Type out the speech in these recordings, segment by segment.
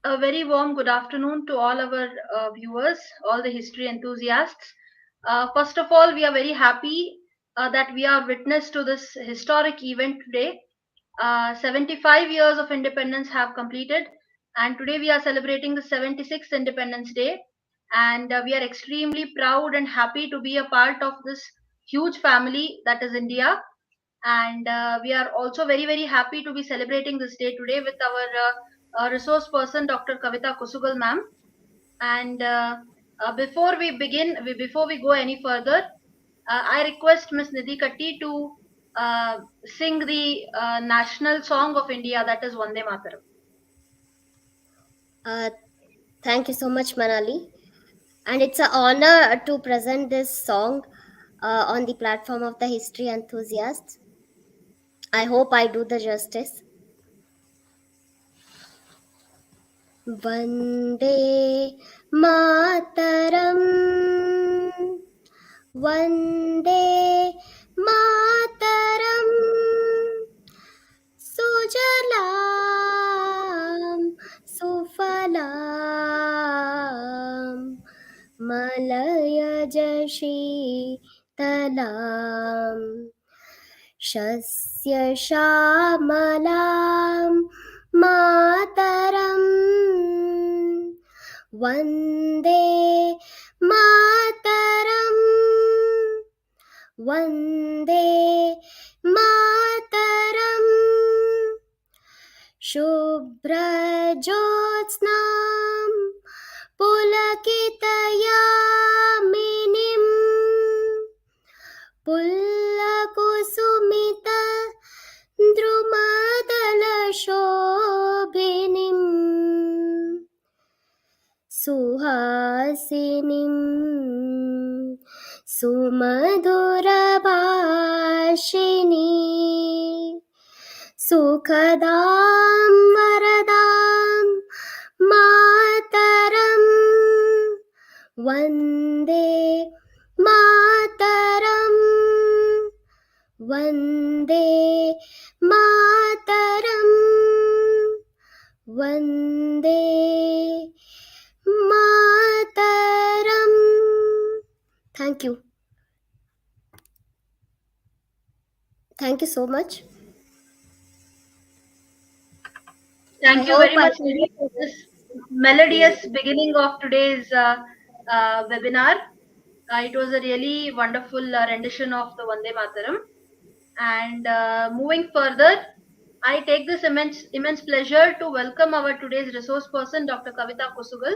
A very warm good afternoon to all our viewers, all the history enthusiasts. First of all, we are very happy that we are witness to this historic event today. 75 years of independence have completed, and today we are celebrating the 76th Independence Day. And we are extremely proud and happy to be a part of this huge family that is India. And we are also very happy to be celebrating this day today with our resource person, Dr. Kavita Kusugal ma'am. And before we go any further, I request Miss Nidhi Katti to sing the national song of India, that is Vande Mataram. Uh, Thank you so much, Manali. And it's an honor to present this song on the platform of the history enthusiasts. I hope I do the justice. Vande Mataram. Vande Mataram. Sujalam Sufalam Malayaj Shitalam Shasya Shamalam Mataram Vande Mataram Vande Mataram Shubhrajyotsnam Pulakitayaminim Pullakusumita Drumadalashobhinim Suhasinim Sumadurabhashini Sukhadam Varadam Mataram Vande Mataram Vande Mataram Vande Mataram. Thank you. Thank you so much. I Thank you hope very I much, did Nidhi, it. for this melodious beginning of today's webinar. It was a really wonderful rendition of the Vande Mataram. And moving further, I take this immense pleasure to welcome our today's resource person, Dr. Kavita Kusugal,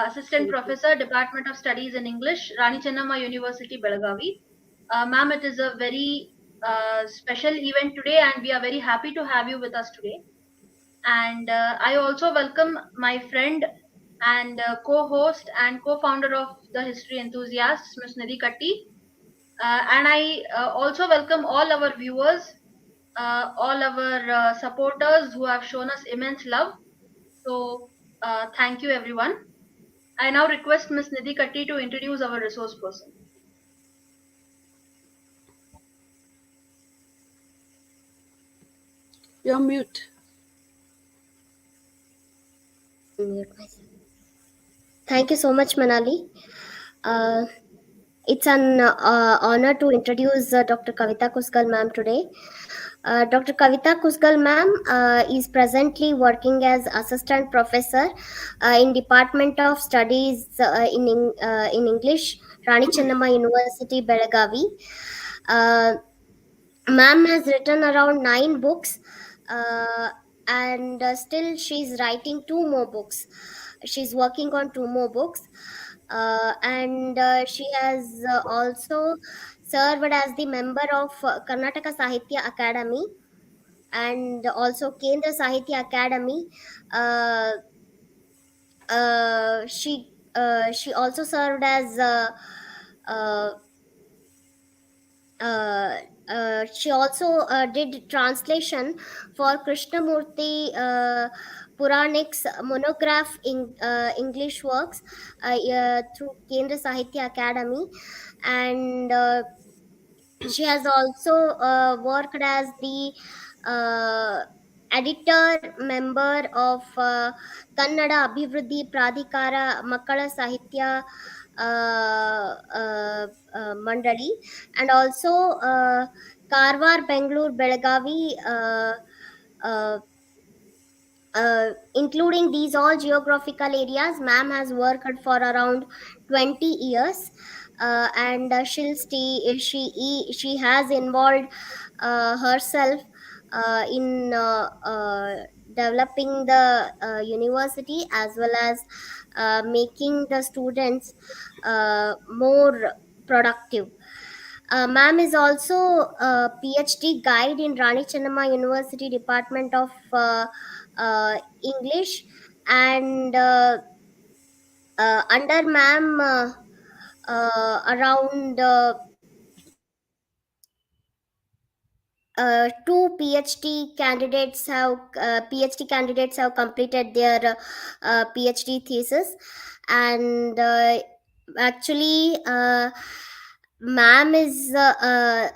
Assistant Professor, Department of Studies in English, Rani Channamma University, Belagavi. Ma'am, it is a very special event today, and we are very happy to have you with us today. And I also welcome my friend and co-host and co-founder of the History Enthusiasts, Ms. Nidhi Katti. And I also welcome all our viewers, all our supporters who have shown us immense love. So, thank you everyone. I now request Ms. Nidhi Katti to introduce our resource person. You're mute. Mute myself. Thank you so much, Manali. Uh, it's an honor to introduce Dr. Kavita Kusugal ma'am today. Dr. Kavita Kusugal ma'am is presently working as assistant professor in Department of Studies in English, Rani Channamma University, Belagavi. Uh, Ma'am has written around 9 books, uh, and still she's writing 2 more books. She's working on 2 more books, and she has also served as the member of Karnataka Sahitya Academy and also Kendra Sahitya Academy. Uh, she also served as uh, uh, she also did translation for Krishnamurti Puranics monograph in English works through Kendra Sahitya Academy, and she has also worked as the uh, editor member of Kannada Abhivruddhi Pradhikara Makkala Sahitya Mandali, and also Karwar, Bangalore, Belagavi, uh, including these all geographical areas. Ma'am has worked for around 20 years, and she has involved herself in developing the university, as well as making the students more productive. Ma'am is also a PhD guide in Rani Channamma University Department of English, and under ma'am, around two PhD candidates have completed their PhD thesis, and actually, ma'am is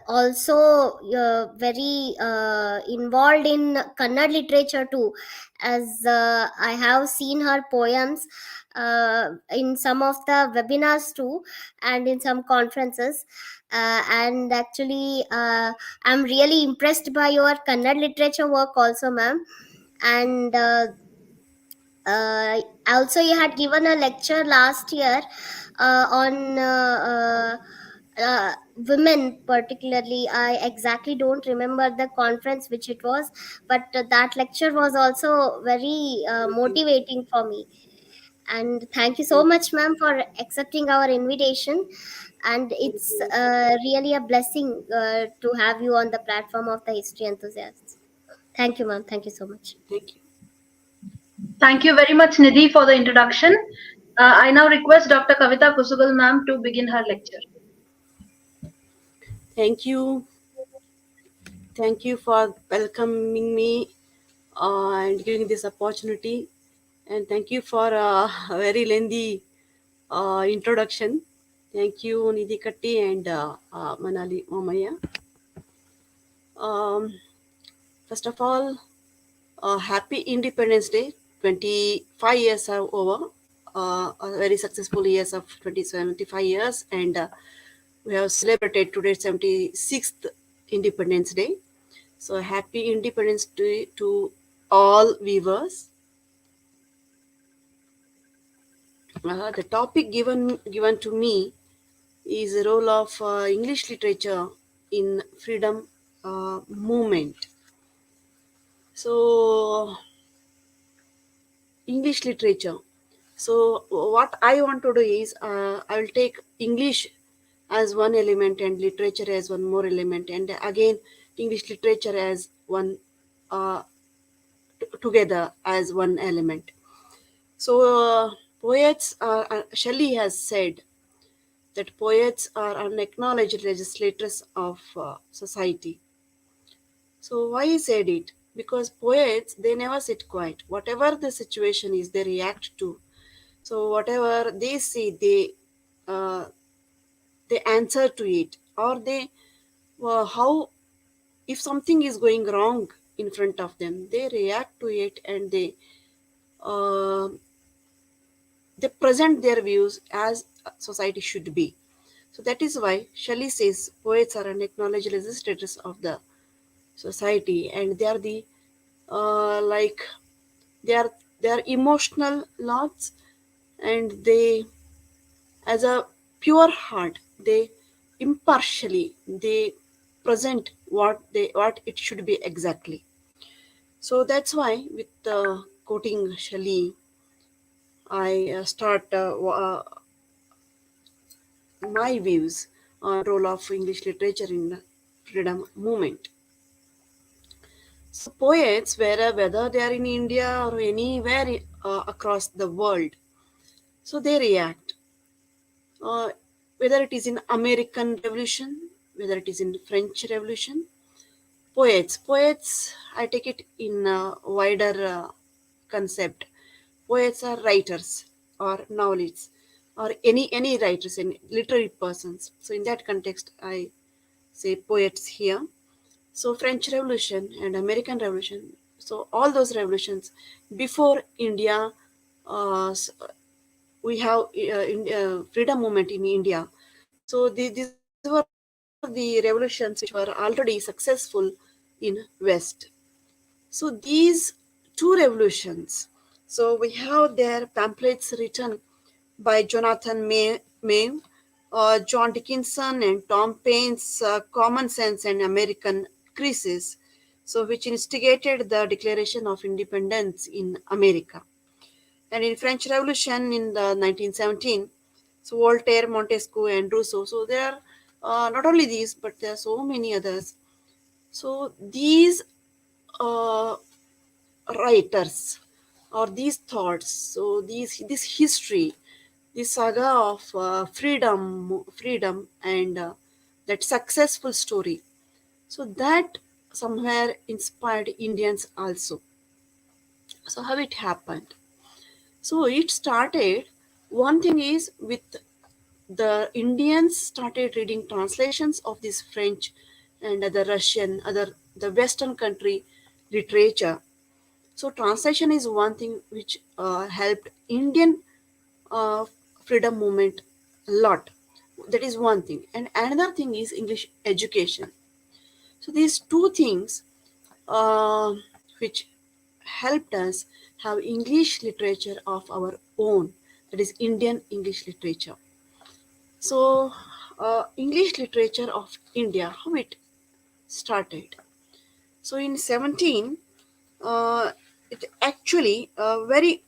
also very involved in Kannada literature too, as I have seen her poems in some of the webinars too, and in some conferences. And actually, I'm really impressed by your Kannada literature work also, ma'am. And also, you had given a lecture last year on women, particularly. I exactly don't remember the conference which it was, but that lecture was also very motivating for me. And thank you so Thank much, ma'am, for accepting our invitation. And thank it's you. really a blessing to have you on the platform of the history enthusiasts. Thank you, ma'am. Thank you so much. Thank you. Thank you very much, Nidhi, for the introduction. I now request Dr. Kavita Kusugal ma'am to begin her lecture. Thank you. Thank you for welcoming me and giving this opportunity. And thank you for a very lengthy introduction. Thank you, Nidhi Katti and Manali Momaya. Um, First of all, happy Independence Day. 25 years are over. A very successful years of 2075 years, and we have celebrated today 76th Independence Day. So happy Independence Day to all viewers. The topic given to me is the role of English literature in freedom movement. So English literature. So what I want to do is I will take English as one element and literature as one more element, and again English literature as one uh, together as one element. So poets are, Shelley has said that poets are unacknowledged legislators of society. So why he said it? Because poets, they never sit quiet. Whatever the situation is, they react to. So whatever they see, uh, they answer to it, or they how if something is going wrong in front of them, they react to it, and uh, they present their views as society should be. So that is why Shelley says poets are unacknowledged legislators of the society, and they are the like they are they are emotional lords, and they, as a pure heart, they impartially they present what it should be exactly. So that's why with quoting Shelley, I start my views on role of English literature in the freedom movement. So poets, whether they are in India or anywhere across the world, so they react. Uh, Whether it is in American Revolution, whether it is in French Revolution, poets, I take it in a wider concept. Poets are writers or novelists or any writers, any literary persons. So in that context, I say poets here. So French Revolution and American Revolution. So all those revolutions before India, we have freedom movement in India. So these were the revolutions which were already successful in West. So these two revolutions, so we have their pamphlets written by Jonathan May, John Dickinson, and Tom Paine's Common Sense and American Crisis, so which instigated the Declaration of Independence in America. And in French Revolution in the 1917, so Voltaire, Montesquieu, and Rousseau. So there are not only these, but there are so many others. So these uh, writers or these thoughts, so this history, this saga of freedom and that successful story, so that somewhere inspired Indians also. So how it happened? So it started, one thing is with the Indians started reading translations of this French and other Russian, other the Western country literature. So translation is one thing which helped Indian uh, freedom movement a lot. That is one thing, and another thing is English education. So these two things, uh, which helped us have English literature of our own, that is Indian English literature. So, English literature of India, how it started. So, in 17, it actually very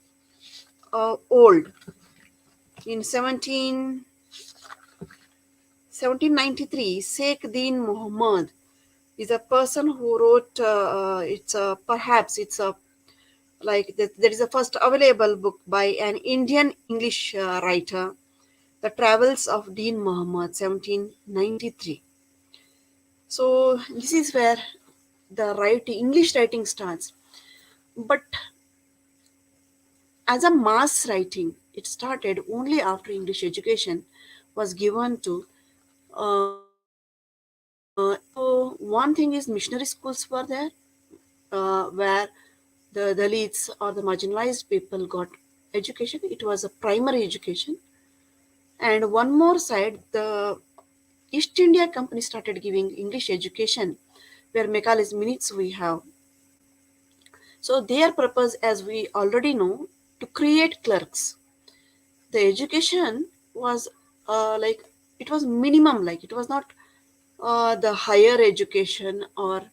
old. In 1793, Sheikh Din Muhammad is a person who wrote, it's a, perhaps it's a like there is a first available book by an Indian English writer, The Travels of Dean Muhammad, 1793. So this is where the writing, English writing starts. But as a mass writing, it started only after English education was given to. So one thing is missionary schools were there, where the Dalits or the marginalized people got education. It was a primary education. And one more side, the East India Company started giving English education, where Macaulay's minutes we have. So their purpose, as we already know, to create clerks. The education was like it was minimum, like it was not the higher education or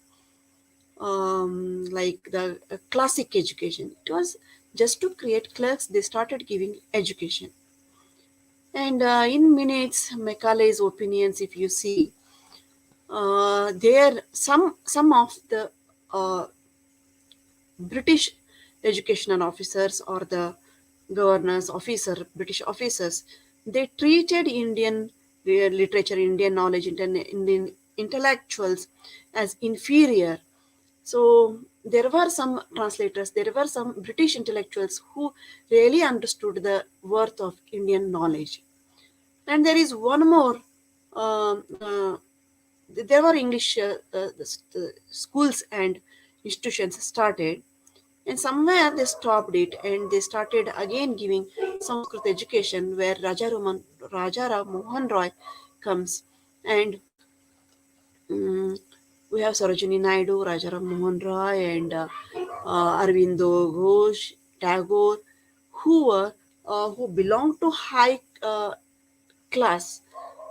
like the classic education. It was just to create clerks. They started giving education, and in minutes, Macaulay's opinions. If you see, there some of the uh, British educational officers or the British officers, they treated Indian literature, Indian knowledge, Indian intellectuals as inferior. So there were some translators, there were some British intellectuals who really understood the worth of Indian knowledge. And there is one more. Um, uh, there were English the schools and institutions started, and somewhere they stopped it and they started again giving Sanskrit education, where Raja Ram Mohan Roy comes, and um, we have Sarojini Naidu, Raja Ram Mohan Roy, and Arvindo Ghosh, Tagore, who belonged to high class,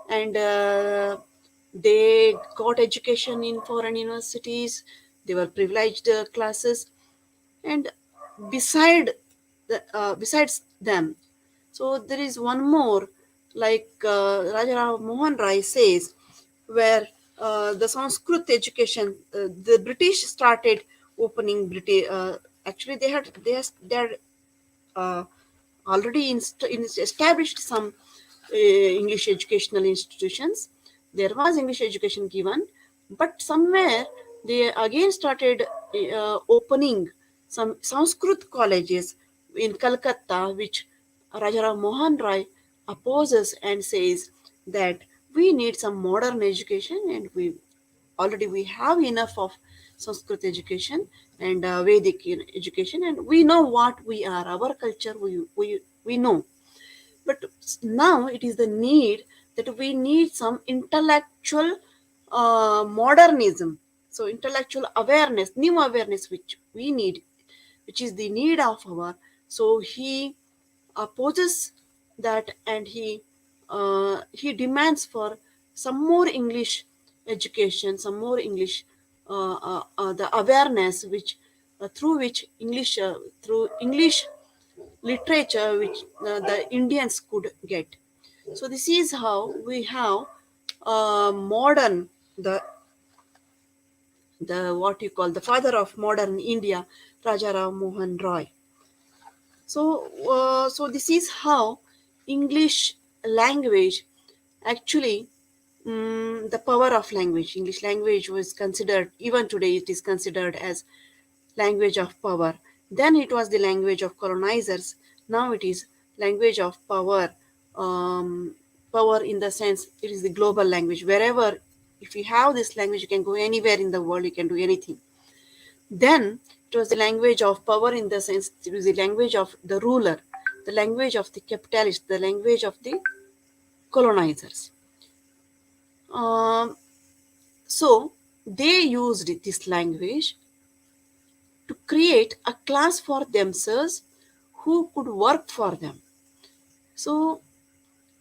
and they got education in foreign universities. They were privileged classes, and beside besides them, so there is one more, like Raja Ram Mohan Rai says, where the Sanskrit education, the British started opening British. Actually, they had uh, already established some English educational institutions. There was English education given, but somewhere they again started opening some Sanskrit colleges in Calcutta, which Rajaram Mohan Rai opposes and says that we need some modern education, and we have enough of Sanskrit education and Vedic education, and we know what we are, our culture, we know. But now it is the need that we need some intellectual modernism. So intellectual awareness, new awareness, which we need, which is the need of our. So he opposes that, and he demands for some more English education, some more English, the awareness which through which English, through English literature, which the Indians could get. So this is how we have modern, the what you call the father of modern India, Raja Ram Mohan Roy. So this is how English language actually, the power of language. English language was considered, even today it is considered as language of power. Then it was the language of colonizers. Now it is language of power. Power in the sense it is the global language. Wherever, if you have this language, you can go anywhere in the world. You can do anything. Then it was the language of power in the sense it was the language of the ruler, the language of the capitalist, the language of the colonizers. Um, so they used this language to create a class for themselves who could work for them. So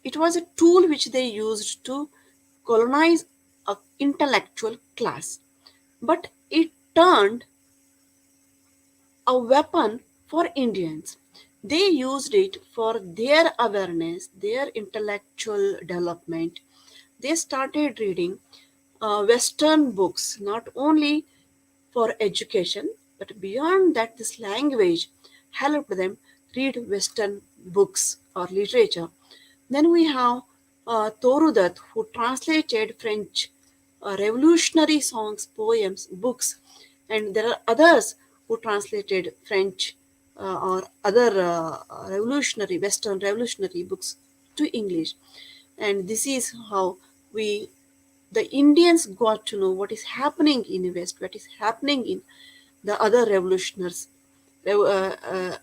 it was a tool which they used to colonize an intellectual class. But it turned a weapon for Indians. They used it for their awareness, their intellectual development. They started reading Western books, not only for education, but beyond that, this language helped them read Western books or literature. Then we have Torudat, who translated French revolutionary songs, poems, books, and there are others who translated French or other Western revolutionary books to English. And this is how we, the Indians, got to know what is happening in West, what is happening in the other revolutionaries, in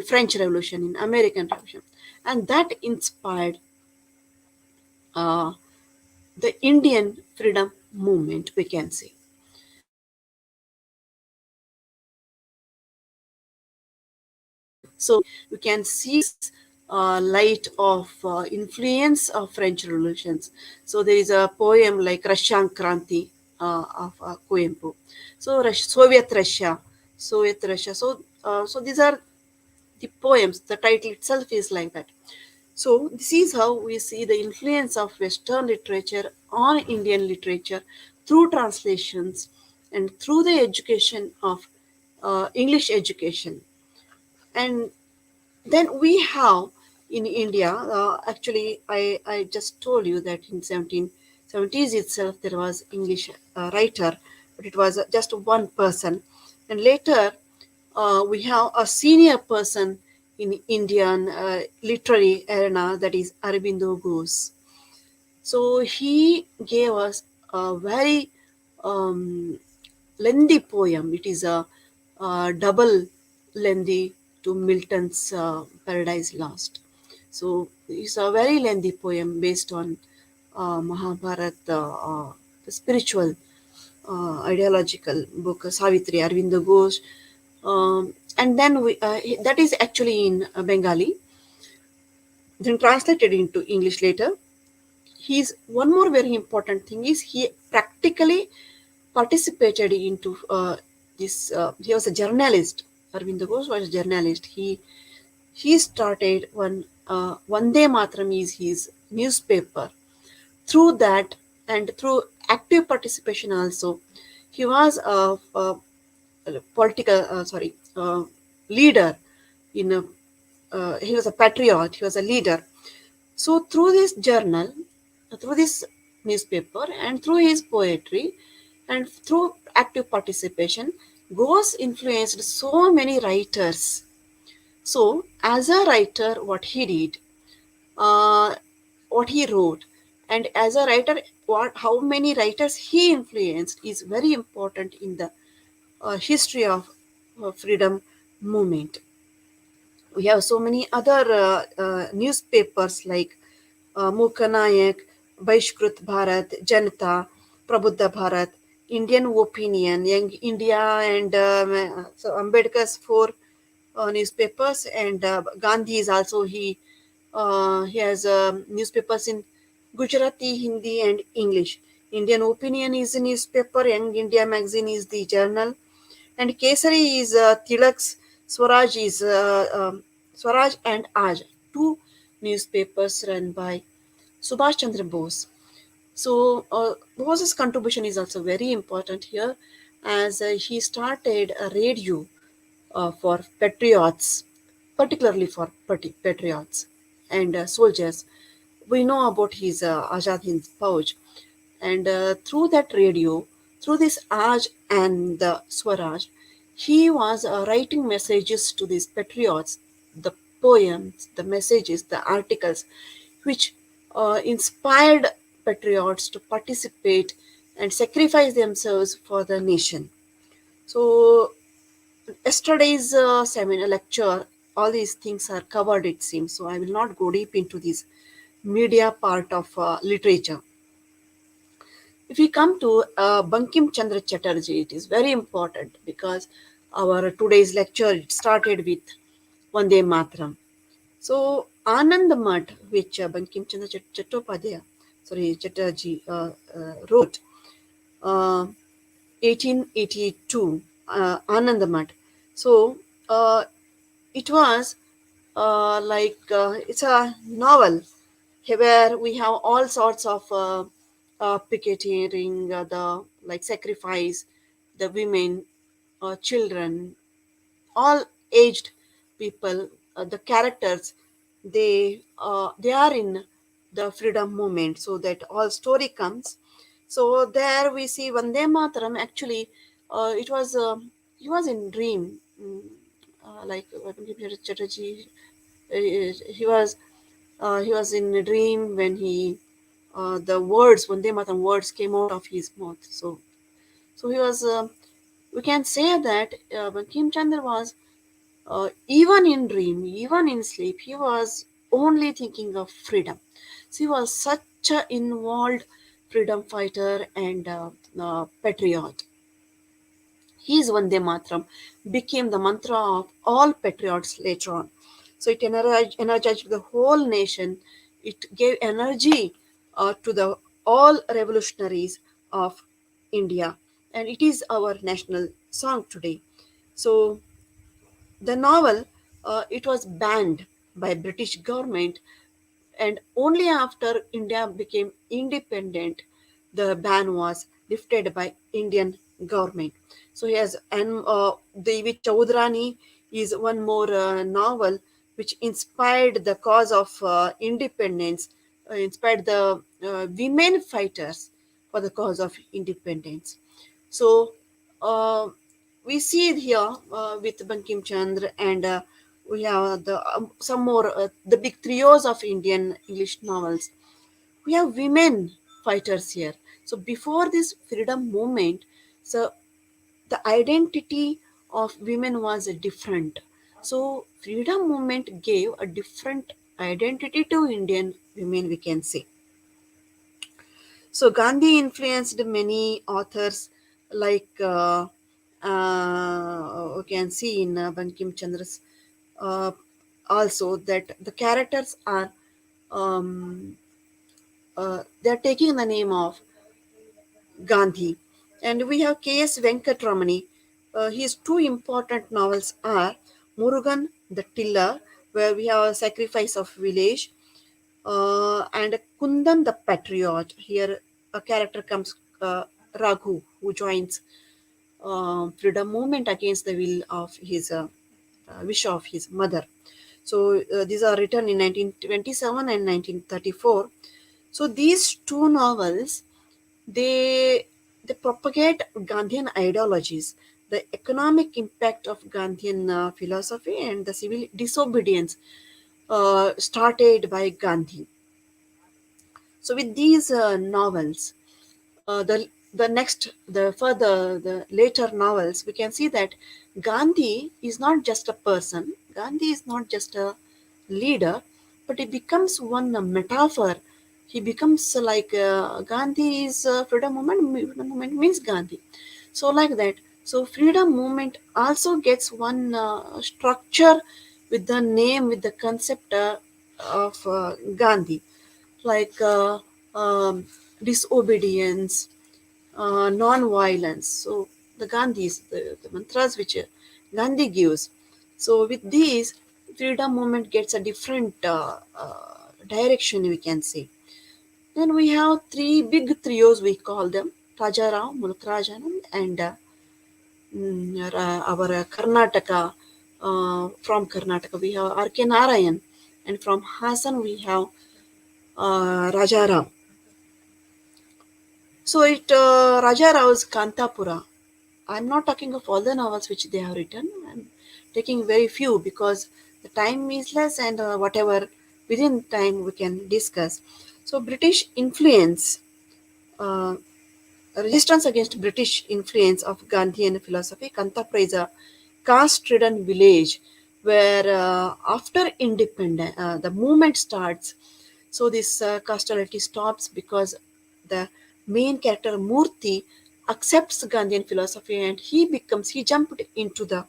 French Revolution, in American Revolution, and that inspired uh, the Indian freedom movement, we can say. So you can see light of influence of French revolutions. So there is a poem like Russian Kranti of Coimbu. So Soviet Russia. So these are the poems. The title itself is like that. So this is how we see the influence of Western literature on Indian literature through translations and through the education of English education. And then we have in India, actually, I just told you that in 1770s itself there was English writer, but it was just one person. And later we have a senior person in Indian literary arena, that is Aurobindo Ghosh. So he gave us a very um, lengthy poem. It is a double lengthy to Milton's Paradise Lost. So it's a very lengthy poem based on Mahabharata, the spiritual ideological book, Savitri, Arvindo Ghosh. And then that is actually in Bengali, then translated into English later. He's one more very important thing is he practically participated into this. He was a journalist. Arvind Ghosh was a journalist. He started Vande Matram is his newspaper. Through that and through active participation also, he was a political leader in a. He was a patriot. He was a leader. So through this journal, through this newspaper, and through his poetry, and through active participation, Ghosh influenced so many writers. So as a writer, what he did, uh, what he wrote, and as a writer, how many writers he influenced is very important in the history of freedom movement. We have so many other newspapers like Mukanayak, Baishkrut Bharat, Janata, Prabuddha Bharat, Indian Opinion, Young India, and so Ambedkar's four newspapers, and Gandhi is also he has newspapers in Gujarati, Hindi, and English. Indian Opinion is a newspaper. Young India magazine is the journal, and Kesari is Tilak's. Swaraj is Swaraj and Aaj, two newspapers run by Subhash Chandra Bose. So Bose's contribution is also very important here, as he started a radio for patriots, particularly for patriots and soldiers. We know about his Azad Hind Fauj, and through that radio, through this Aj and the Swaraj, he was writing messages to these patriots, the poems, the messages, the articles, which inspired patriots to participate and sacrifice themselves for the nation. So yesterday's seminar lecture, all these things are covered, it seems. So I will not go deep into this media part of literature. If we come to Bankim Chandra Chatterjee, it is very important because our today's lecture it started with Vande Matram. So Anand Mat, which Bankim Chandra Chattopadhyay, Chatterjee wrote, uh, 1882, Anand Mat. So it was it's a novel where we have all sorts of picketing, the like sacrifice, the women, children, all aged people, the characters, they are in the freedom movement. So that all story comes. So there we see Vande Mataram. Actually, it was he was in dream, like Chatterjee. He was in a dream when he the words Vande Mataram words came out of his mouth. So he was. We can say that Bankim Chandra was even in dream, even in sleep, he was only thinking of freedom. So he was such an involved freedom fighter and patriot. His Vande Matram became the mantra of all patriots later on. So it energized the whole nation. It gave energy to the all revolutionaries of India, and it is our national song today. So the novel, it was banned by British government, and only after India became independent, the ban was lifted by Indian government. So yes, and Devi Chaudrani is one more novel which inspired the cause of independence, inspired the women fighters for the cause of independence. So uh, we see it here with Bankim Chandra, and we have the some more the big trios of Indian English novels. We have women fighters here. So before this freedom movement, so the identity of women was different. So freedom movement gave a different identity to Indian women, we can say. So Gandhi influenced many authors, like we can see in Bankim Chandra's uh, also that the characters are they are taking the name of Gandhi. And we have K.S. Venkatramani. His two important novels are Murugan the Tiller, where we have a sacrifice of village, and Kundan the Patriot. Here, a character comes, Raghu, who joins freedom movement against the will of his wish of his mother. So these are written in 1927 and 1934. So these two novels, they they propagate Gandhian ideologies, the economic impact of Gandhian philosophy, and the civil disobedience started by Gandhi. So with these novels, the later novels, we can see that Gandhi is not just a person. Gandhi is not just a leader, but he becomes one metaphor. He becomes like Gandhi is freedom movement. Freedom movement means Gandhi. So like that. So freedom movement also gets one structure with the name, with the concept of Gandhi, like disobedience, non-violence. So the Gandhis, the mantras which Gandhi gives. So with these, freedom movement gets a different direction, we can say. Then we have three big trios, we call them Rajarao, Mulkrajanam, and our Karnataka. From Karnataka, we have R.K. Narayan, and from Hassan, we have Rajaram. So Raja Rao's Kantapura. I'm not talking of all the novels which they have written. I'm taking very few because the time is less, and whatever within time we can discuss. So British influence, uh, resistance against British influence of Gandhian philosophy. Kantapura is a caste-ridden village where after independence, the movement starts. So this caustality stops because the main character Murthy accepts Gandhian philosophy, and he jumped into the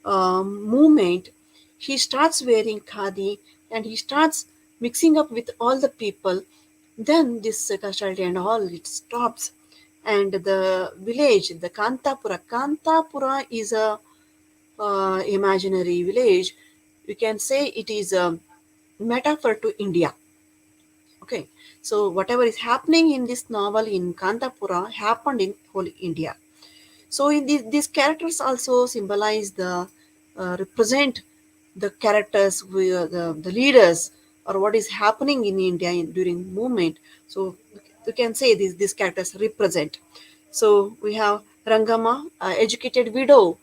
movement. He starts wearing khadi, and he starts mixing up with all the people. Then this caustality and all it stops, and the village, the Kantapura is a imaginary village. We can say it is a metaphor to India. Okay, so whatever is happening in this novel in Kantapura happened in whole India. So in these characters also symbolize represent the characters, the leaders, or what is happening in India during movement. So we can say these characters represent. So we have Rangama, educated widow,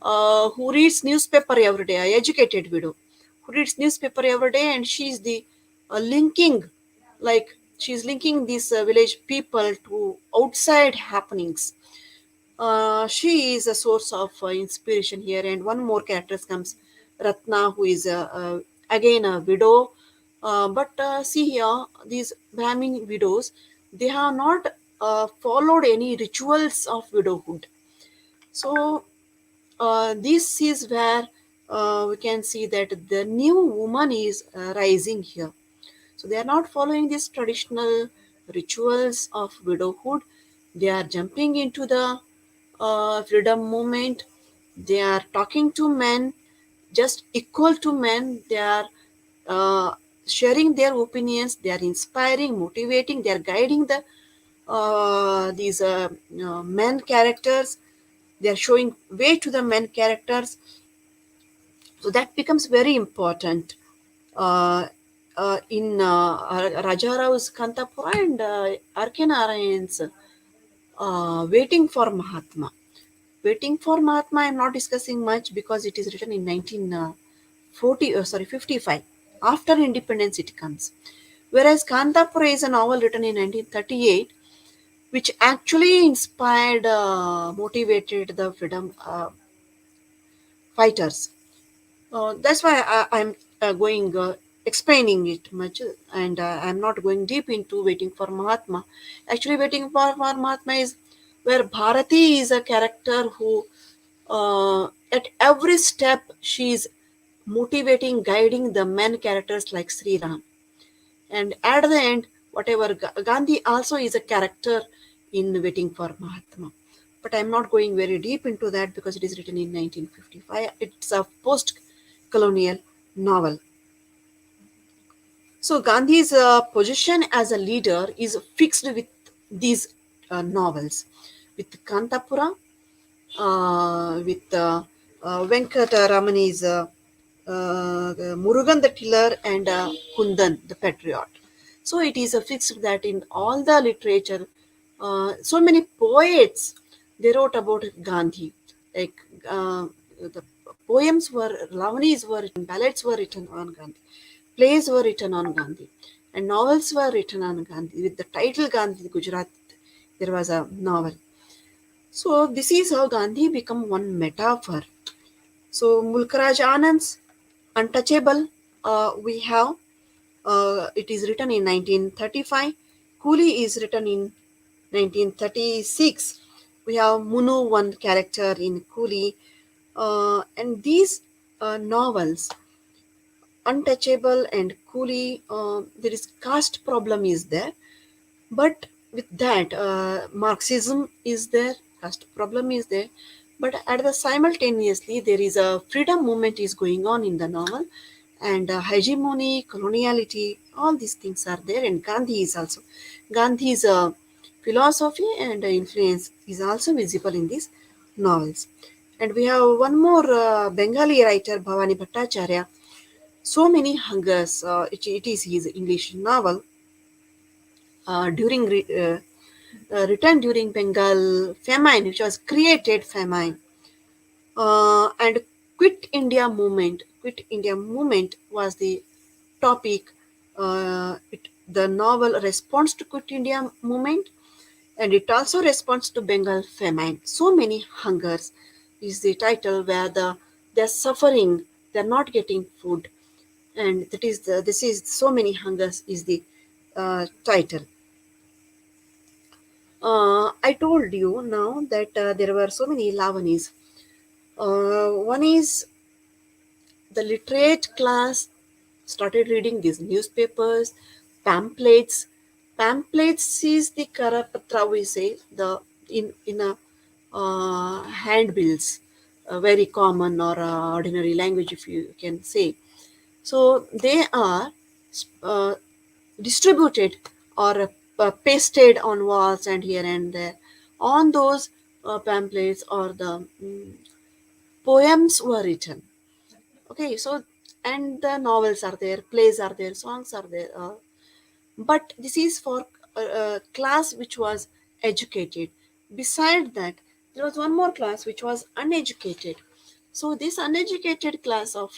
who reads newspaper every day. A educated widow who reads newspaper every day, and she's the linking, like she's linking these village people to outside happenings. She is a source of inspiration here. And one more character comes, Ratna, who is again a widow. But see here, these Brahmin widows, they have not followed any rituals of widowhood. So this is where we can see that the new woman is rising here. So they are not following these traditional rituals of widowhood. They are jumping into the freedom movement. They are talking to men, just equal to men. They are uh, sharing their opinions. They are inspiring, motivating. They are guiding these men characters. They are showing way to the men characters. So that becomes very important uh, in Raja Rao's Kantapura and R.K. Narayan's Waiting for Mahatma. Waiting for Mahatma, I am not discussing much because it is written in 55. After independence, it comes. Whereas Kantapura is a novel written in 1938, which actually inspired, motivated the freedom fighters. That's why I'm going explaining it much, and I'm not going deep into Waiting for Mahatma. Actually, Waiting for Mahatma is where Bharati is a character who, at every step, she's motivating, guiding the men characters like Sri Ram. And at the end, whatever Gandhi also is a character in Waiting for Mahatma. But I'm not going very deep into that because it is written in 1955. It's a post-colonial novel. So Gandhi's position as a leader is fixed with these novels, with Kantapura, with Venkataramani's Murugan the Killer, and Kundan the Patriot. So it is a fixed that in all the literature, so many poets they wrote about Gandhi. Like the poems were, Lavanies were written, ballads were written on Gandhi, plays were written on Gandhi. and novels were written on Gandhi. With the title Gandhi Gujarat, there was a novel. So this is how Gandhi become one metaphor. So Mulkaraj Anand's Untouchable, we have, it is written in 1935. Coolie is written in 1936. We have Munu, one character in Coolie. And these novels, Untouchable and Coolie, there is caste problem is there. But with that, Marxism is there, caste problem is there, but at the simultaneously there is a freedom movement is going on in the novel, and hegemony, coloniality, all these things are there, and Gandhi is also, Gandhi's philosophy and influence is also visible in these novels. And we have one more Bengali writer, Bhavani Bhattacharya. So Many Hungers, it is his English novel, written during Bengal famine, which was created famine, and Quit India movement was the topic. The novel responds to Quit India movement, and it also responds to Bengal famine. So Many Hungers is the title, where they're suffering, they're not getting food, and this is So Many Hungers is the title. I told you now that there were so many Lavanis. One is the literate class started reading these newspapers, pamphlets. Pamphlets is the Karapatra, we say, the in a handbills, very common or ordinary language, if you can say. So they are uh, distributed or pasted on walls and here and there. On those pamphlets or the poems were written. Okay, so and the novels are there, plays are there, songs are there. But this is for a class which was educated. Beside that, there was one more class which was uneducated. So this uneducated class of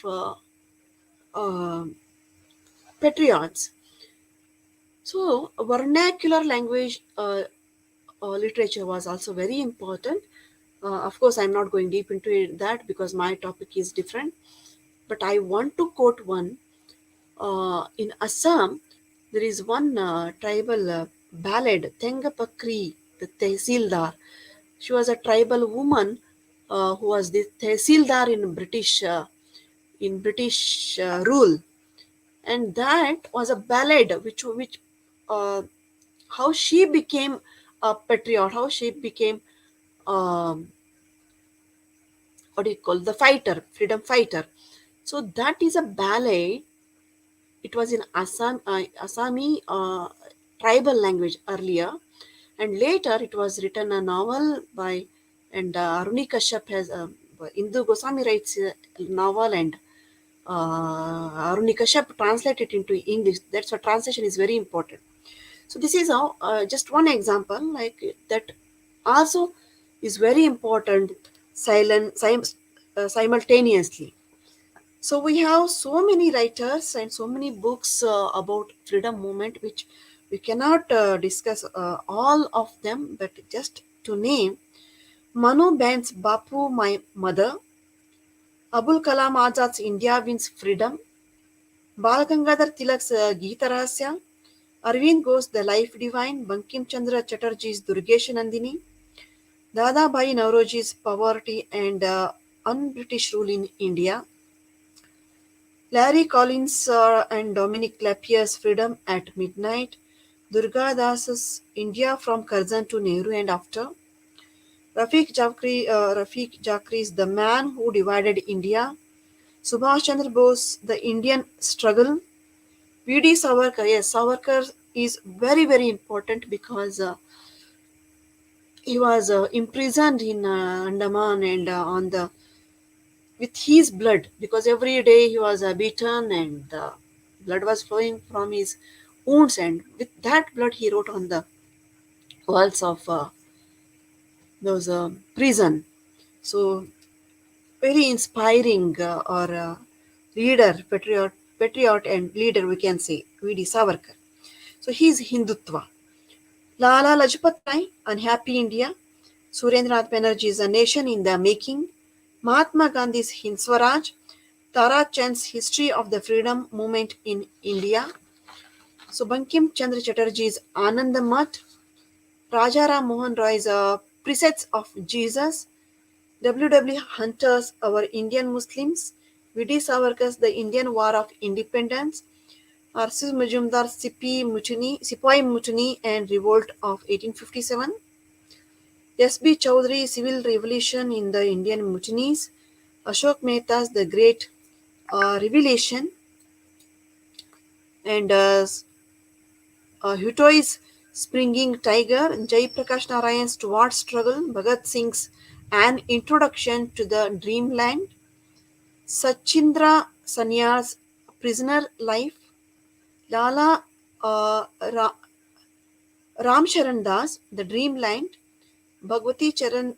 uh, patriots. So vernacular language literature was also very important. Of course, I'm not going deep into that because my topic is different. But I want to quote one. In Assam, there is one tribal ballad, Tengapakri, the Tehsildar. She was a tribal woman who was the Tehsildar in British rule, and that was a ballad which uh, how she became a patriot, how she became um, what do you call, the fighter, freedom fighter. So that is a ballet. It was in Assami tribal language earlier, and later it was written a novel by, and Aruni Kashyap has Indu Goswami writes a novel, and Aruni Kashyap translated it into English. That's why translation is very important. So this is how just one example like that also is very important simultaneously. So we have so many writers and so many books about freedom movement, which we cannot discuss all of them, but just to name: Manu Ben's Bapu, My Mother, Abul Kalam Azad's India Wins Freedom, Bal Gangadhar Tilak's Geeta Rahasya, Arvind Ghosh The Life Divine, Bankim Chandra Chatterjee's Durgesh Nandini, Dada Bhai Nauroji's Poverty and Un-British Rule in India, Larry Collins and Dominic Lapierre's Freedom at Midnight, Durga Das's India from Curzon to Nehru and After, Rafiq Jakri's The Man Who Divided India, Subhash Chandra Bose, The Indian Struggle, V.D. Savarkar. Yes, Savarkar is very, very important because he was imprisoned in Andaman and on the with his blood, because every day he was beaten and the blood was flowing from his wounds, and with that blood he wrote on the walls of those prison. So very inspiring or patriot and leader, we can say, V.D. Savarkar. So he is Hindutva. Lala Lajpat Rai, Unhappy India. Surendranath Banerjee's A Nation in the Making. Mahatma Gandhi's Hind Swaraj. Tara Chand's History of the Freedom Movement in India. So Bankim Chandra Chatterjee's Anand Math. Rajaram Mohan Roy's Precepts of Jesus. W. W. Hunter's Our Indian Muslims. V.D. Savarkar's The Indian War of Independence. R.C. Majumdar's Sepoy Mutiny and Revolt of 1857. S.B. Chowdhury, Civil Revolution in the Indian Mutinies. Ashok Mehta's The Great Revelation. And Hutoi's Springing Tiger. Jai Prakash Narayan's Towards Struggle. Bhagat Singh's An Introduction to the Dreamland. Sachindra Sanyal's Prisoner Life. Lala Ram Charan Das, The Dreamland. Bhagwati Charan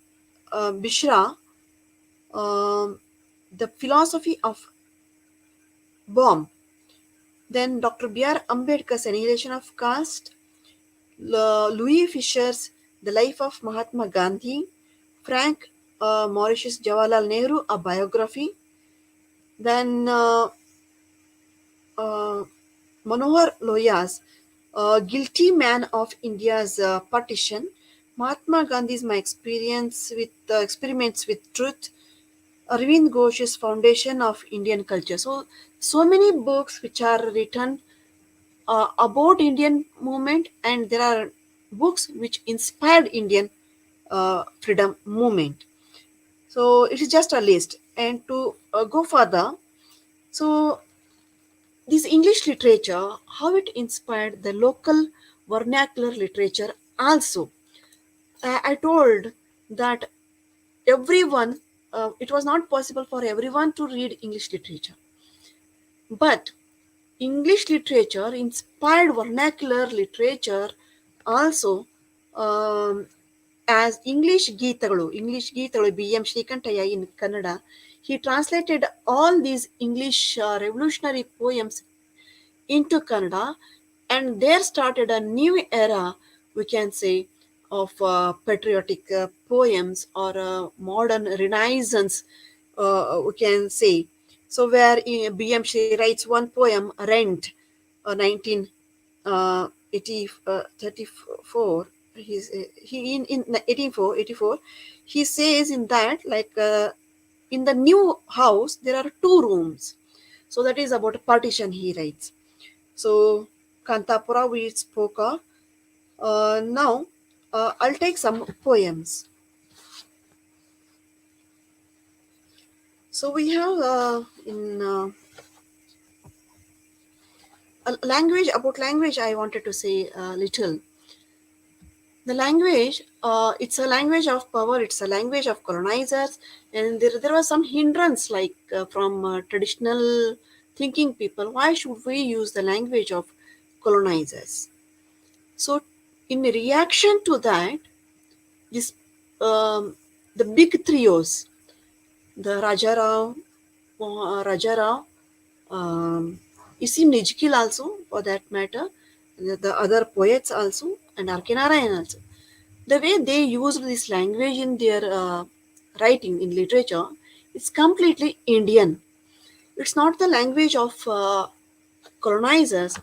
Bishra, The Philosophy of Bomb. Then Dr. B.R. Ambedkar's Annihilation of Caste. Louis Fisher's The Life of Mahatma Gandhi. Frank Mauritius Jawaharlal Nehru, A Biography. Then uh, Manohar Lohia's Guilty Man of India's Partition. Mahatma Gandhi's My Experience with Experiments with Truth. Arvind Ghosh's Foundation of Indian Culture. So many books which are written about Indian movement, and there are books which inspired Indian freedom movement. So it is just a list. And to go further, so this English literature, how it inspired the local vernacular literature also. I told that everyone, it was not possible for everyone to read English literature. But English literature inspired vernacular literature also, um, as English Geetagalu, B.M. Shrikantaya in Kannada. He translated all these English revolutionary poems into Kannada, and there started a new era, we can say, of patriotic poems or modern renaissance, we can say. So, where B.M. Shri writes one poem, Rent, 1934, he in 1884, he says in that, like, in the new house, there are two rooms. So, that is about partition, he writes. So, Kantapura we spoke of. Now, I'll take some poems. So, we have in language, about language, I wanted to say a little. The language, it's a language of power, it's a language of colonizers, and there was some hindrance, like from traditional thinking people. Why should we use the language of colonizers? So, in reaction to that, this the big trios, the Rajarao, um, Isim Nijkil also, for that matter, the other poets also, and Arkenarayan also. The way they used this language in their writing in literature, it's completely Indian. It's not the language of colonizers,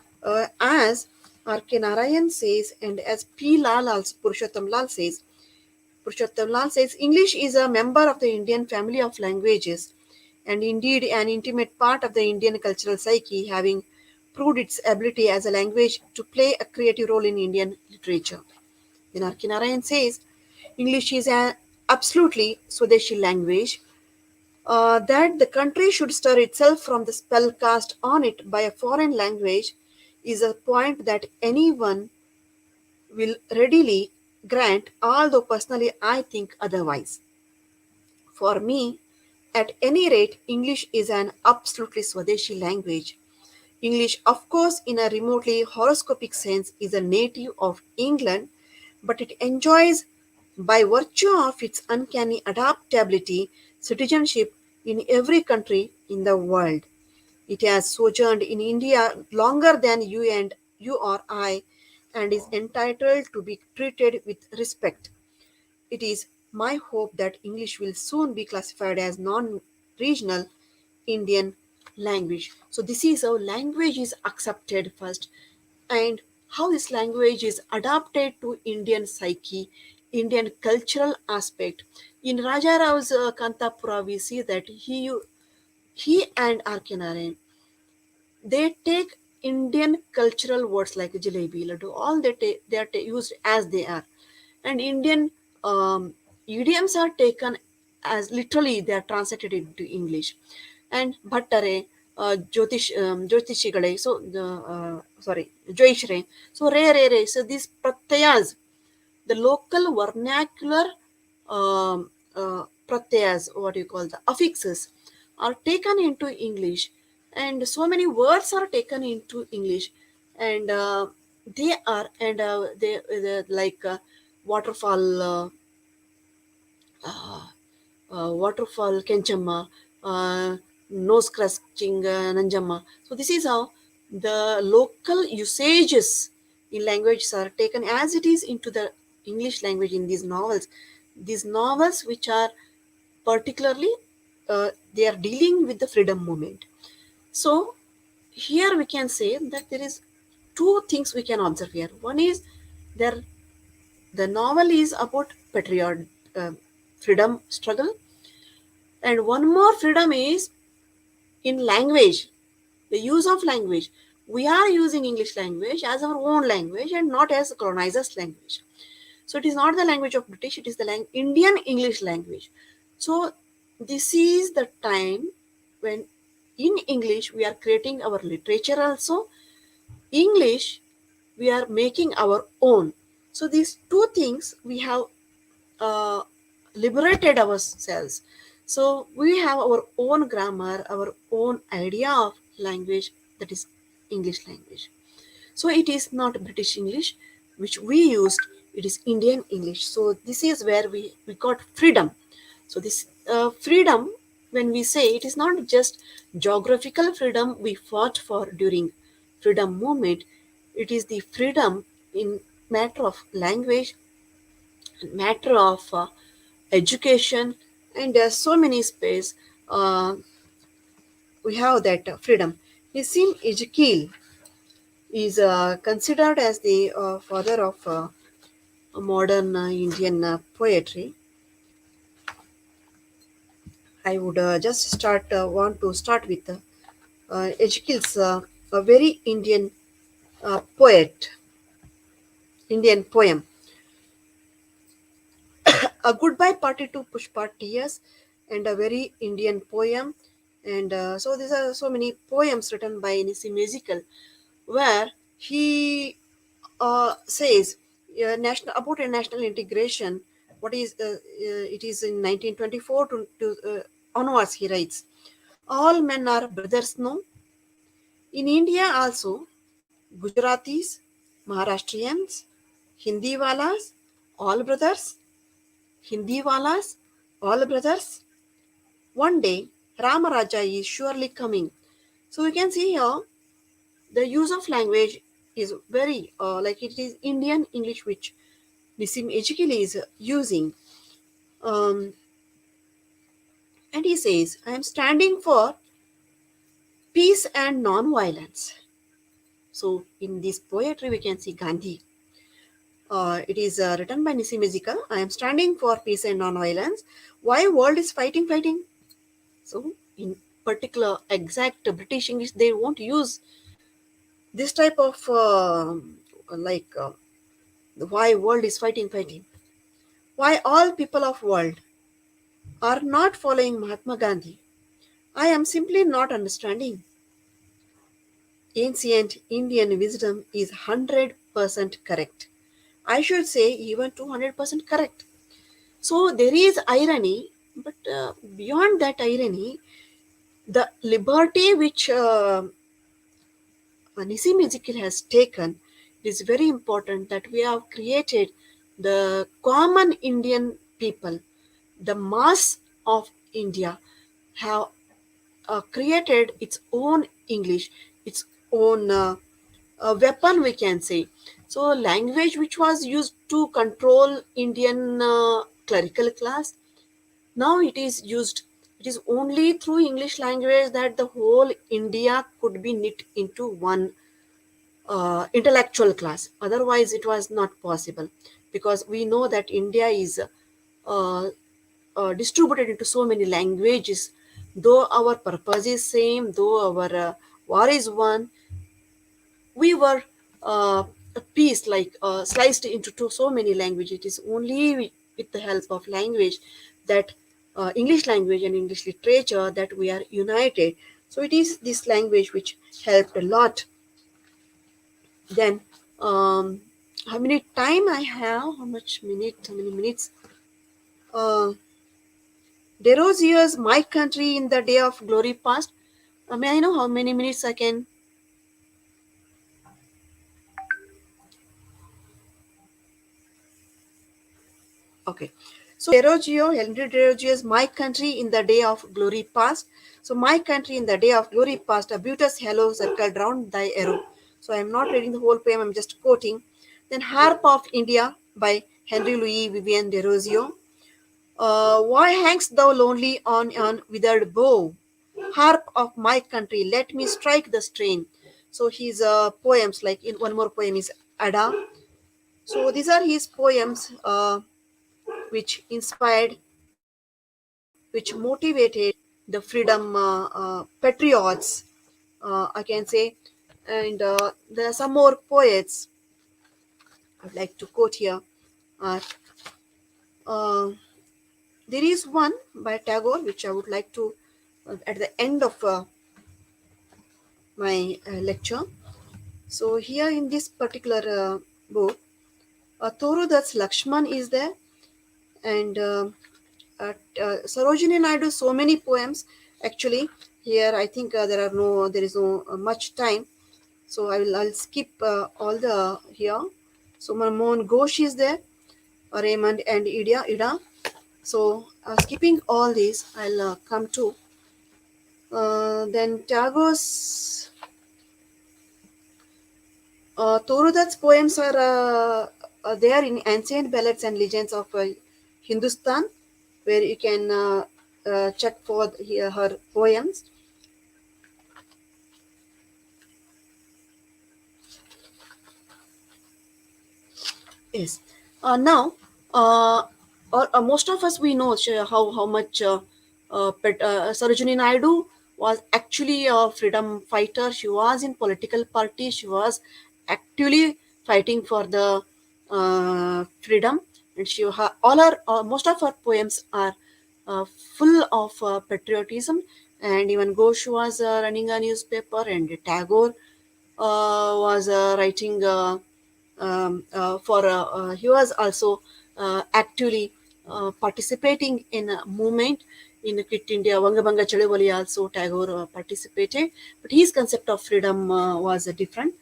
as R.K. Narayan says, and as P. Lal also, Purushottam Lal says. Purushottam Lal says English is a member of the Indian family of languages, and indeed an intimate part of the Indian cultural psyche, having proved its ability as a language to play a creative role in Indian literature. Then R.K. Narayan says English is an absolutely Swadeshi language, that the country should stir itself from the spell cast on it by a foreign language is a point that anyone will readily grant, although personally I think otherwise. For me, at any rate, English is an absolutely Swadeshi language. English, of course, in a remotely horoscopic sense, is a native of England, but it enjoys, by virtue of its uncanny adaptability, citizenship in every country in the world. It has sojourned in India longer than you and you or I, and is entitled to be treated with respect. It is my hope that English will soon be classified as non regional Indian language. So, this is how language is accepted first, and how this language is adapted to Indian psyche, Indian cultural aspect. In Raja Rao's Kantapura, we see that he and Arkanare, they take Indian cultural words like jalebi, laddu, all they are used as they are, and Indian idioms are taken as literally they are translated into English. And Bhattare, Jyotishigale, so sorry, Joishre, so re. So these pratyayas, the local vernacular pratyas, what you call the affixes, are taken into English, and so many words are taken into English, and they like waterfall, waterfall Kenchamma, nose crusting Nanjamma. So this is how the local usages in languages are taken as it is into the English language in these novels. These novels, which are particularly, they are dealing with the freedom movement. So here we can say that there is two things we can observe here. One is there the novel is about patriot uh, freedom struggle, and one more freedom is in language, the use of language. We are using English language as our own language and not as colonizers' language. So it is not the language of British, it is the Indian English language. So this is the time when in English we are creating our literature also. English we are making our own. So these two things we have uh, liberated ourselves. So we have our own grammar, our own idea of language, that is English language. So it is not British English which we used, it is Indian English. So this is where we got freedom. So this freedom, when we say, it is not just geographical freedom we fought for during freedom movement, it is the freedom in matter of language, matter of education, and there are so many space we have that freedom. Nissim Ezekiel is considered as the father of modern Indian poetry. I would just want to start with Ezekiel's a very poet, Indian poem. A goodbye party to Pushpa T.S. and a very Indian poem. And so these are so many poems written by Nissim Ezekiel, where he says national about a national integration. What is it is in 1924 to onwards. He writes, "All men are brothers now. In India also, Gujaratis, Maharashtrians, Hindiwalas, all brothers. Hindiwalas, all brothers. One day, Ramaraja is surely coming." So we can see here the use of language is very like it is Indian English which Nissim Ezekiel is using. Um, and he says, I am standing for peace and non-violence. So in this poetry, we can see Gandhi. It is written by Nissim Ezekiel. I am standing for peace and non-violence. Why world is fighting? So in particular, exact British English, they won't use this type of like why world is fighting. Why all people of world are not following Mahatma Gandhi. I am simply not understanding. Ancient Indian wisdom is 100% correct. I should say even 200% correct. So there is irony, but beyond that irony, the liberty which Nissim Ezekiel has taken, it is very important that we have created the common Indian people, the mass of India have created its own English, its own weapon, we can say. So language which was used to control Indian clerical class, now it is only through English language that the whole India could be knit into one intellectual class. Otherwise it was not possible, because we know that India is uh, distributed into so many languages. Though our purpose is same, though our war is one, we were a piece like sliced into so many languages. It is only with the help of language, that English language and English literature, that we are united. So it is this language which helped a lot. Then how many time I have, how many minutes? Derozier's My Country in the Day of Glory Past. May I know how many minutes I can? Okay. So Henry Derogio's My Country in the Day of Glory Past. So My Country in the Day of Glory Past, a beauteous halo circled round thy arrow. So I am not reading the whole poem, I'm just quoting. Then Harp of India by Henry Louis Vivian Derozio. Why hangst thou lonely on yon withered bow? Harp of my country, let me strike the strain. So his poems, like in one more poem is Ada. So these are his poems which inspired, which motivated the freedom patriots, I can say. And there are some more poets I'd like to quote here. Uh, uh, there is one by Tagore which I would like to, at the end of my lecture. So here in this particular book, Torudat's Lakshman is there, and Sarojini Naidu so many poems. Actually, here I think there is no much time, so I'll skip all the here. So Manmohan Ghosh is there, Raymond and Ida. So skipping all these, I'll come to then Tagore's. Torudat's poems are there in ancient ballads and legends of Hindustan, where you can check for her poems. Yes. Now, most of us we know how much Sarojini Naidu was actually a freedom fighter. She was in political party. She was actively fighting for the freedom, and all her most of her poems are uh, full of patriotism. And even Ghosh was running a newspaper, and Tagore was writing. He was also actively participating in a movement in Quit India. Vangabanga Chalavali also Tagore participated, but his concept of freedom was different.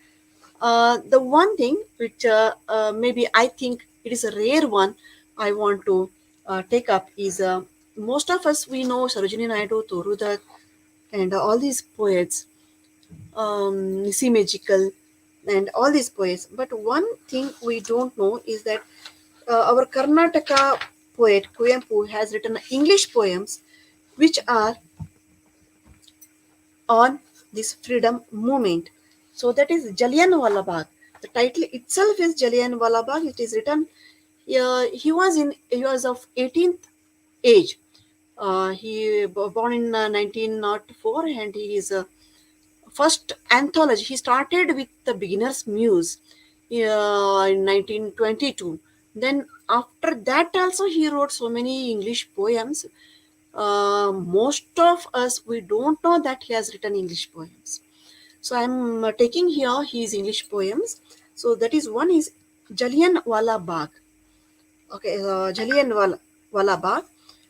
The one thing which maybe I think it is a rare one I want to take up is most of us we know Sarojini Naidu, Torudat, and all these poets, Nisi Magical, and all these poets. But one thing we don't know is that our Karnataka poet Kuyempu has written English poems which are on this freedom movement. So that is Jallianwala Bagh. The title itself is Jallianwala Bagh. It is written. He was of 18th age. He born in 1904, and he is first anthology. He started with the Beginner's Muse in 1922. Then after that also he wrote so many English poems. Most of us we don't know that he has written English poems. So I'm taking here his English poems. So that is one is Jallianwala Bagh. Okay, Jallianwala Bagh.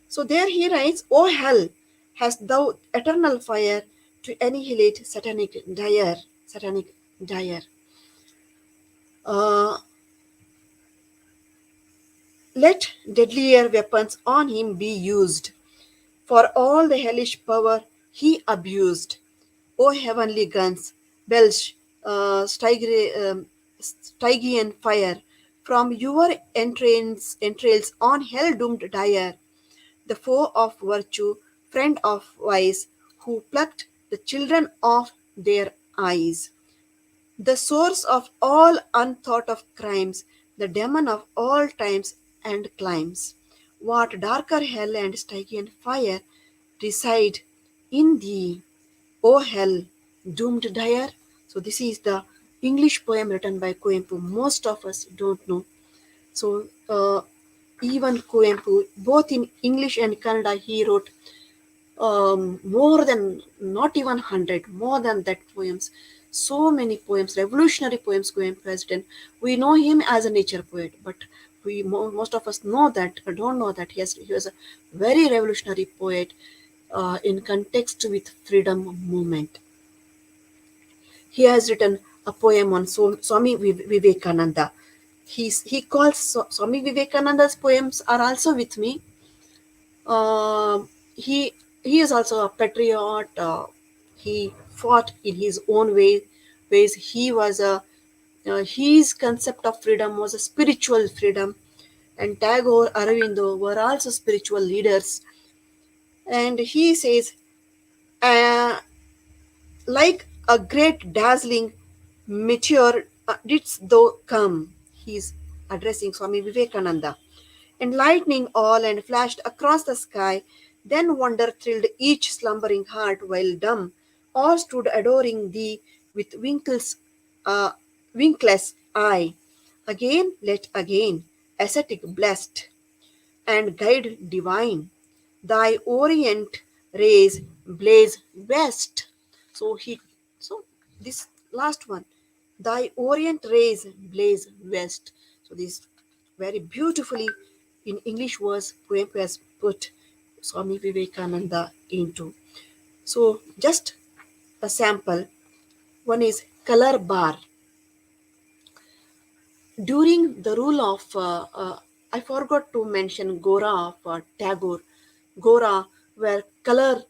So there he writes, "O hell, hast thou eternal fire to annihilate satanic dire. Uh, Let deadlier weapons on him be used, for all the hellish power he abused. O heavenly guns, belch Stygian fire, from your entrails on hell doomed dire, the foe of virtue, friend of vice, who plucked the children of their eyes, the source of all unthought of crimes, the demon of all times and climes. What darker hell and Stygian fire reside in thee, O hell, doomed dire? So this is the English poem written by Coimbu. Most of us don't know. So even Coimbu, both in English and Kannada, he wrote more than not even 100, more than that poems. So many poems, revolutionary poems Coimbu has written. We know him as a nature poet, but most of us know that, or don't know that he was a very revolutionary poet in context with freedom movement. He has written a poem on Swami Vivekananda. He calls Swami Vivekananda's poems are also with me. He is also a patriot. He fought in his own ways. He was a his concept of freedom was a spiritual freedom, and Tagore, Aravindo were also spiritual leaders. And he says, uh, like a great dazzling meteor didst thou come. He's addressing Swami Vivekananda. Enlightening all and flashed across the sky, then wonder thrilled each slumbering heart while dumb. All stood adoring thee with uh, winkless eye. Again, let again, ascetic blessed and guide divine. Thy orient rays blaze west. So he so this last one. Thy orient rays blaze west. So this very beautifully in English was poem has put Swami Vivekananda into. So just a sample. One is color bar. During the rule of, I forgot to mention Gora of Tagore. Gora, where color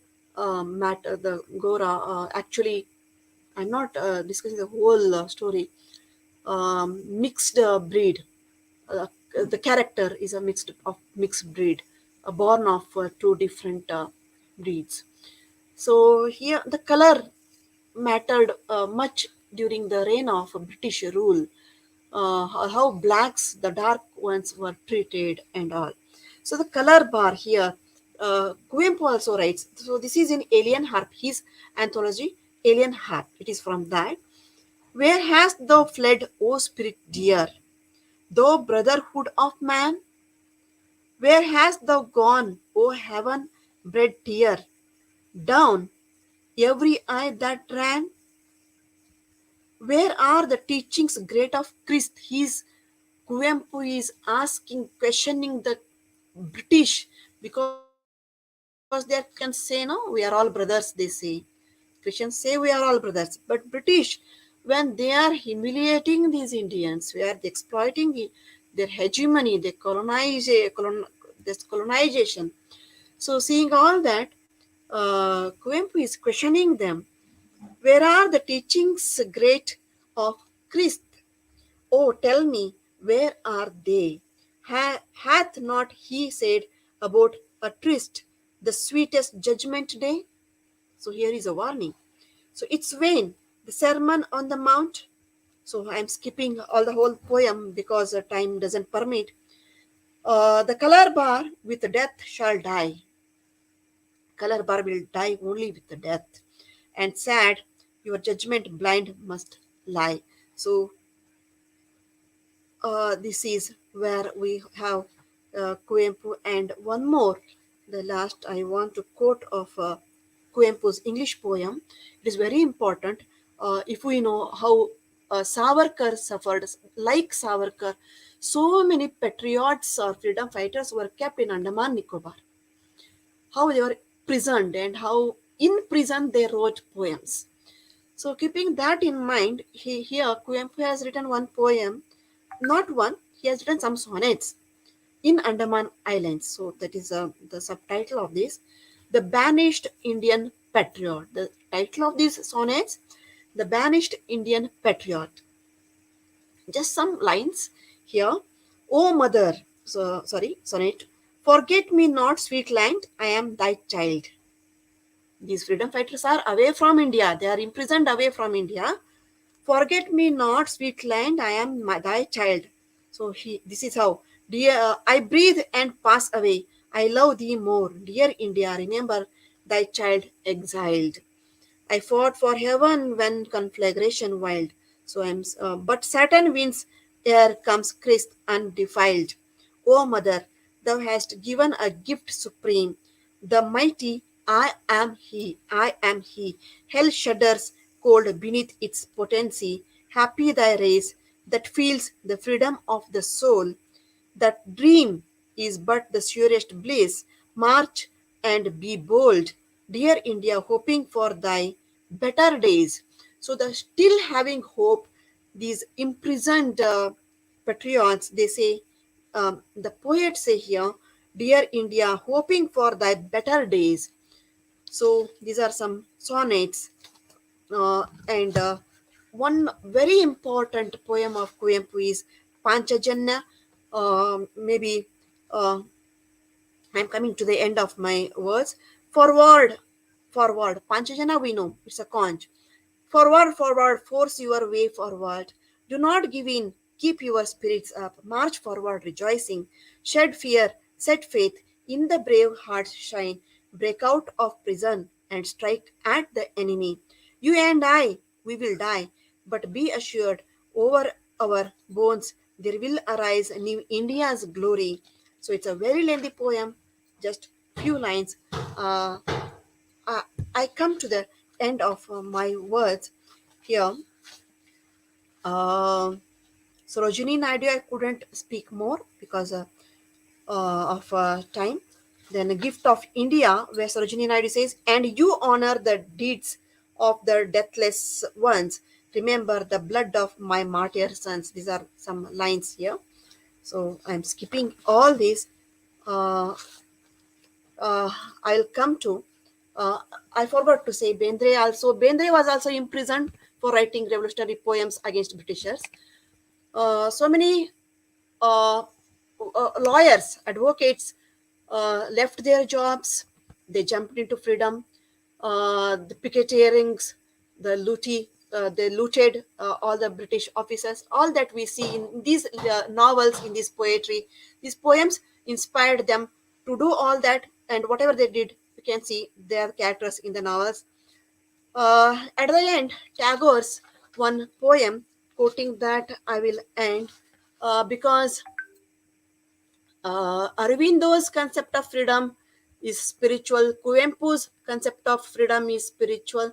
matter, the Gora actually, I'm not discussing the whole story, mixed breed. Uh, the character is a mixed breed, born of two different breeds. So here the color mattered much during the reign of British rule. How blacks, the dark ones, were treated and all. So the color bar here, Kuempu also writes. So this is in Alien Harp, his anthology, Alien Harp. It is from that. Where hast thou fled, O spirit dear? Thou brotherhood of man? Where hast thou gone, O heaven bred tear? Down every eye that ran? Where are the teachings great of Christ? His Kuempu is asking, questioning the British because they are Christians say no, we are all brothers. They say Christians say we are all brothers, but British, when they are humiliating these Indians, where they exploiting their hegemony, their this colonization. So seeing all that, Kuempu is questioning them. Where are the teachings great of Christ? Oh, tell me, where are they? Hath not he said about a tryst, the sweetest judgment day? So here is a warning. So it's vain, the Sermon on the Mount. So I'm skipping all the whole poem because the time doesn't permit. The color bar with death shall die. Color bar will die only with the death. And sad, your judgment blind must lie. So this is where we have Kuempu, and one more. The last I want to quote of Kuempu's English poem. It is very important. If we know how Savarkar suffered, like Savarkar, so many patriots or freedom fighters were kept in Andaman Nicobar. How they were prisoned and how in prison they wrote poems. So keeping that in mind, here Kuempu has written one poem, not one, he has written some sonnets in Andaman Islands. So that is the subtitle of this, The Banished Indian Patriot. The title of these sonnets, the banished Indian patriot. Just some lines here. O mother, sonnet, forget me not, sweet land, I am thy child. These freedom fighters are away from India. They are imprisoned away from India. Forget me not, sweet land, I am thy child. So this is how. Dear, I breathe and pass away. I love thee more. Dear India, remember thy child exiled. I fought for heaven when conflagration wild. But Saturn wins ere comes Christ undefiled. O Mother, thou hast given a gift supreme. The mighty, I am He, I am He. Hell shudders cold beneath its potency. Happy thy race that feels the freedom of the soul. That dream is but the surest bliss. March and be bold, dear India, hoping for thy better days. So, the still having hope, these imprisoned patriots, they say, the poets say here, dear India, hoping for thy better days. So, these are some sonnets and one very important poem of Kuvempu is Panchajanya. Maybe uh, I'm coming to the end of my words. Forward, forward. Panchajana we know it's a conch. Forward, forward, force your way forward. Do not give in, keep your spirits up. March forward, rejoicing. Shed fear, set faith, in the brave hearts shine. Break out of prison and strike at the enemy. You and I, we will die, but be assured, over our bones there will arise new India's glory. So it's a very lengthy poem, just few lines. Uh, I come to the end of my words here. Uh, Sarojini Naidu, I couldn't speak more because of time. Then a gift of India, where Sarojini Naidu says, and you honor the deeds of the deathless ones. Remember the blood of my martyr sons. These are some lines here. So I'm skipping all these. Uh, uh, I'll come to. Uh, I forgot to say Bendre also. Bendre was also imprisoned for writing revolutionary poems against Britishers. So many uh, lawyers, advocates left their jobs. They jumped into freedom. The picketeerings, they looted all the British officers. All that we see in these novels, in this poetry, these poems inspired them to do all that. And whatever they did, you can see their characters in the novels. At the end, Tagore's one poem, quoting that I will end, because Arvindo's concept of freedom is spiritual, Kuvempu's concept of freedom is spiritual,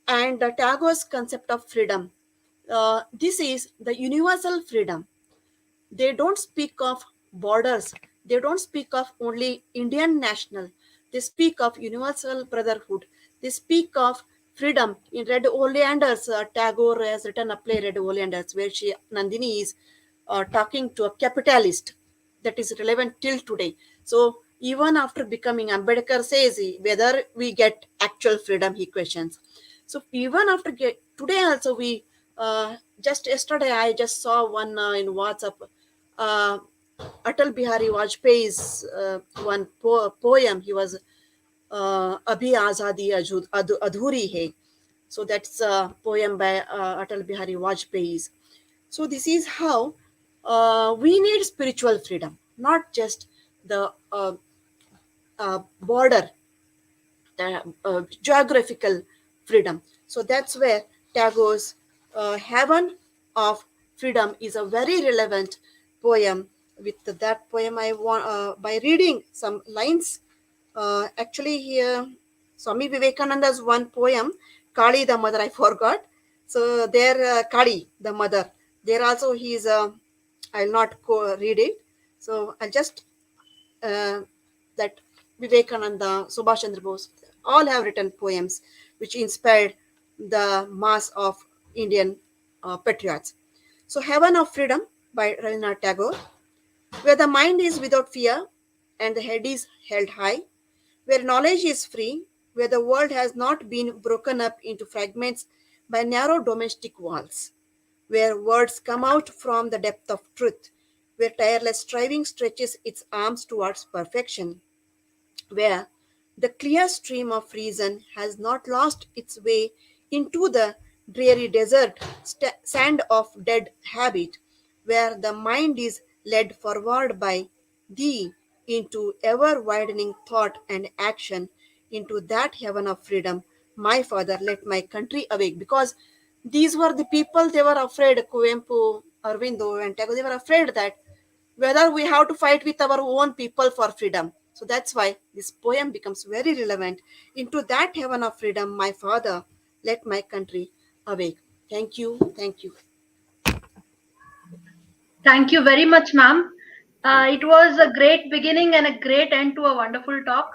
and Tagore's concept of freedom. This is the universal freedom. They don't speak of borders. They don't speak of only Indian national. They speak of universal brotherhood. They speak of freedom. In Red Oleanders, Tagore has written a play, Red Oleanders, where Nandini is talking to a capitalist that is relevant till today. So even after becoming, Ambedkar says whether we get actual freedom, he questions. So even after today also we just yesterday I just saw one in WhatsApp. Uh, Atal Bihari Vajpayee's one poem. He was Abhi Azaadi Adhuri Hai. So that's a poem by Atal Bihari Vajpayee. So this is how we need spiritual freedom, not just the border, the geographical freedom. So that's where Tagore's Heaven of Freedom is a very relevant poem. With that poem, I want by reading some lines. Actually, here Swami Vivekananda's one poem, Kali the Mother, I forgot. So there, Kali the Mother. There also he is. I'll not read it. So I'll just uh, that Vivekananda, Subhash Chandra Bose, all have written poems which inspired the mass of Indian patriots. So, Heaven of Freedom by Rabindranath Tagore, where the mind is without fear and the head is held high, where knowledge is free, where the world has not been broken up into fragments by narrow domestic walls, where words come out from the depth of truth, where tireless striving stretches its arms towards perfection, where the clear stream of reason has not lost its way into the dreary desert sand of dead habit, where the mind is led forward by thee into ever widening thought and action, into that heaven of freedom. My father, let my country awake. Because these were the people, they were afraid, Kuvempu, Arvindo, and Tagore, they were afraid that whether we have to fight with our own people for freedom. So that's why this poem becomes very relevant. Into that heaven of freedom, my father, let my country awake. Thank you. Thank you. Thank you very much, ma'am. It was a great beginning and a great end to a wonderful talk.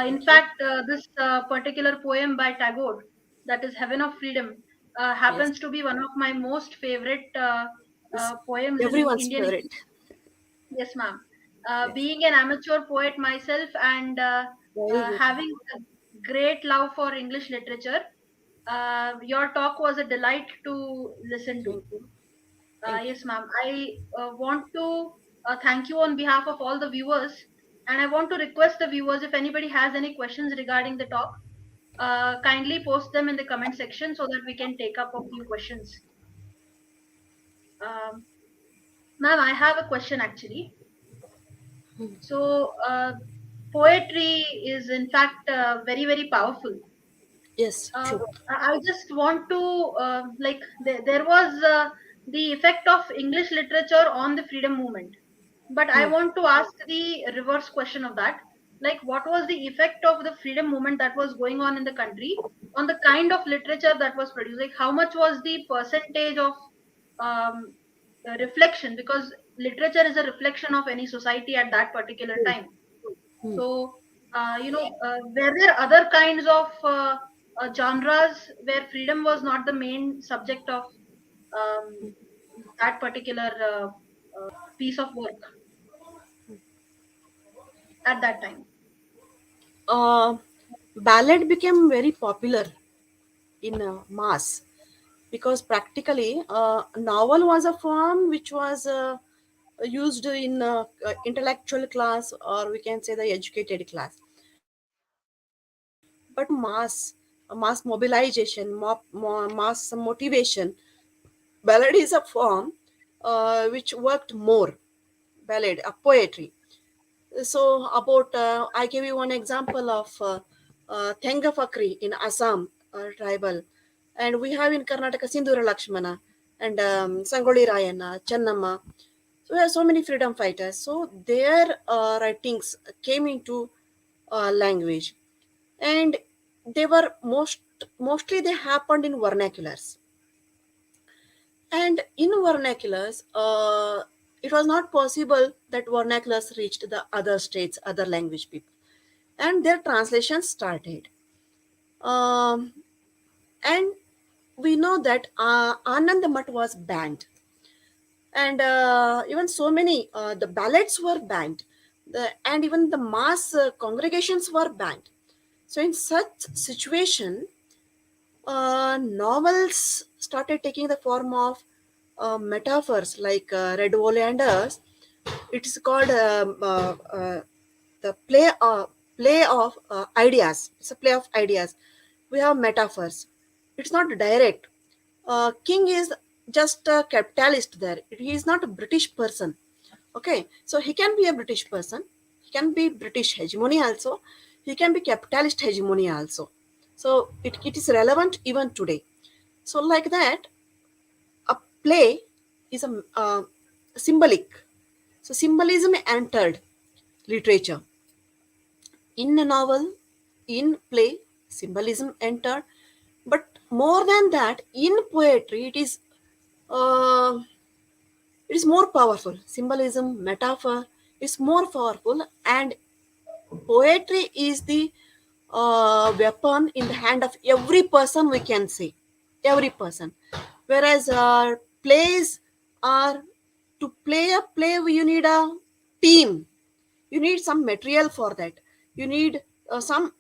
In Thank you. fact, this particular poem by Tagore, that is Heaven of Freedom, Yes. happens to be one of my most favorite It's poems in everyone's Indian. favorite. Yes, ma'am. Yes. Being an amateur poet myself and Very good. having a great love for English literature, your talk was a delight to listen to. Thank you. Thank you. Yes, ma'am. I want to thank you on behalf of all the viewers, and I want to request the viewers if anybody has any questions regarding the talk, kindly post them in the comment section so that we can take up a few questions. Um, Ma'am, I have a question actually. So, poetry is in fact very, very powerful. Yes, Uh, true. I just want to like there was the effect of English literature on the freedom movement, but I Hmm. want to ask the reverse question of that. Like, what was the effect of the freedom movement that was going on in the country on the kind of literature that was produced? Like, how much was the percentage of um, reflection? Because literature is a reflection of any society at that particular Hmm. time. Hmm. So, were there other kinds of genres where freedom was not the main subject of um, that particular piece of work at that time? Uh, Ballad became very popular in mass because practically novel was a form which was used in intellectual class, or we can say the educated class. But mass mobilization, mass motivation, ballad is a form which worked more. Ballad, a poetry. So about I give you one example of Thenga Fakri in Assam tribal, and we have in Karnataka Sindhura Lakshmana and Sangoli Rayana, Channamma. So we have so many freedom fighters. So their writings came into language, and they were mostly they happened in vernaculars. And in vernaculars, it was not possible that vernaculars reached the other states, other language people, and their translation started. Um, and we know that Anand Mat was banned, and even so many the ballads were banned, and even the mass congregations were banned. So in such situation, novels started taking the form of metaphors like Red Oleanders. It is called the play of ideas. It's a play of ideas. We have metaphors. It's not direct. King is just a capitalist there. He is not a British person. Okay, so he can be a British person. He can be British hegemony also. He can be capitalist hegemony also. So it is relevant even today. So like that, a play is a symbolic. So symbolism entered literature. In a novel, in play, symbolism entered. But more than that, in poetry, uh, it is more powerful. Symbolism, metaphor is more powerful, and poetry is the weapon in the hand of every person, we can say. Every person. Whereas plays are, to play a play, you need a team. You need some material for that. You need some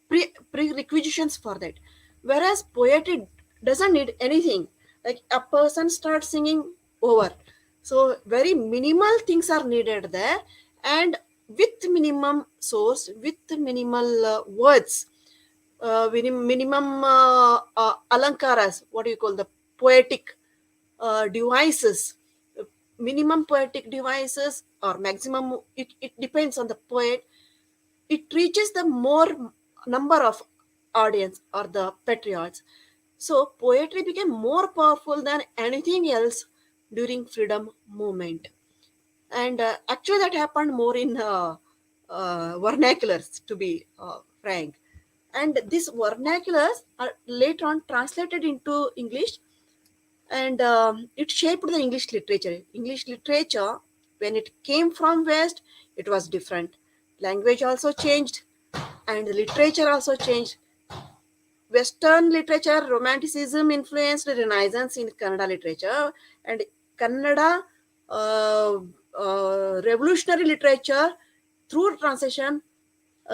prerequisitions for that. Whereas poetry doesn't need anything. Like a person starts singing over. So very minimal things are needed there, and with minimum source, with minimal words, minimum alankaras, what do you call, the poetic devices, minimum poetic devices, or maximum, it depends on the poet. It reaches the more number of audience or the patriots. So poetry became more powerful than anything else during freedom movement. And actually that happened more in vernaculars, to be frank. And these vernaculars are later on translated into English, and it shaped the English literature. When it came from west, it was different. Language also changed, and the literature also changed. Western literature, romanticism influenced renaissance in Kannada literature, and Kannada uh, revolutionary literature through translation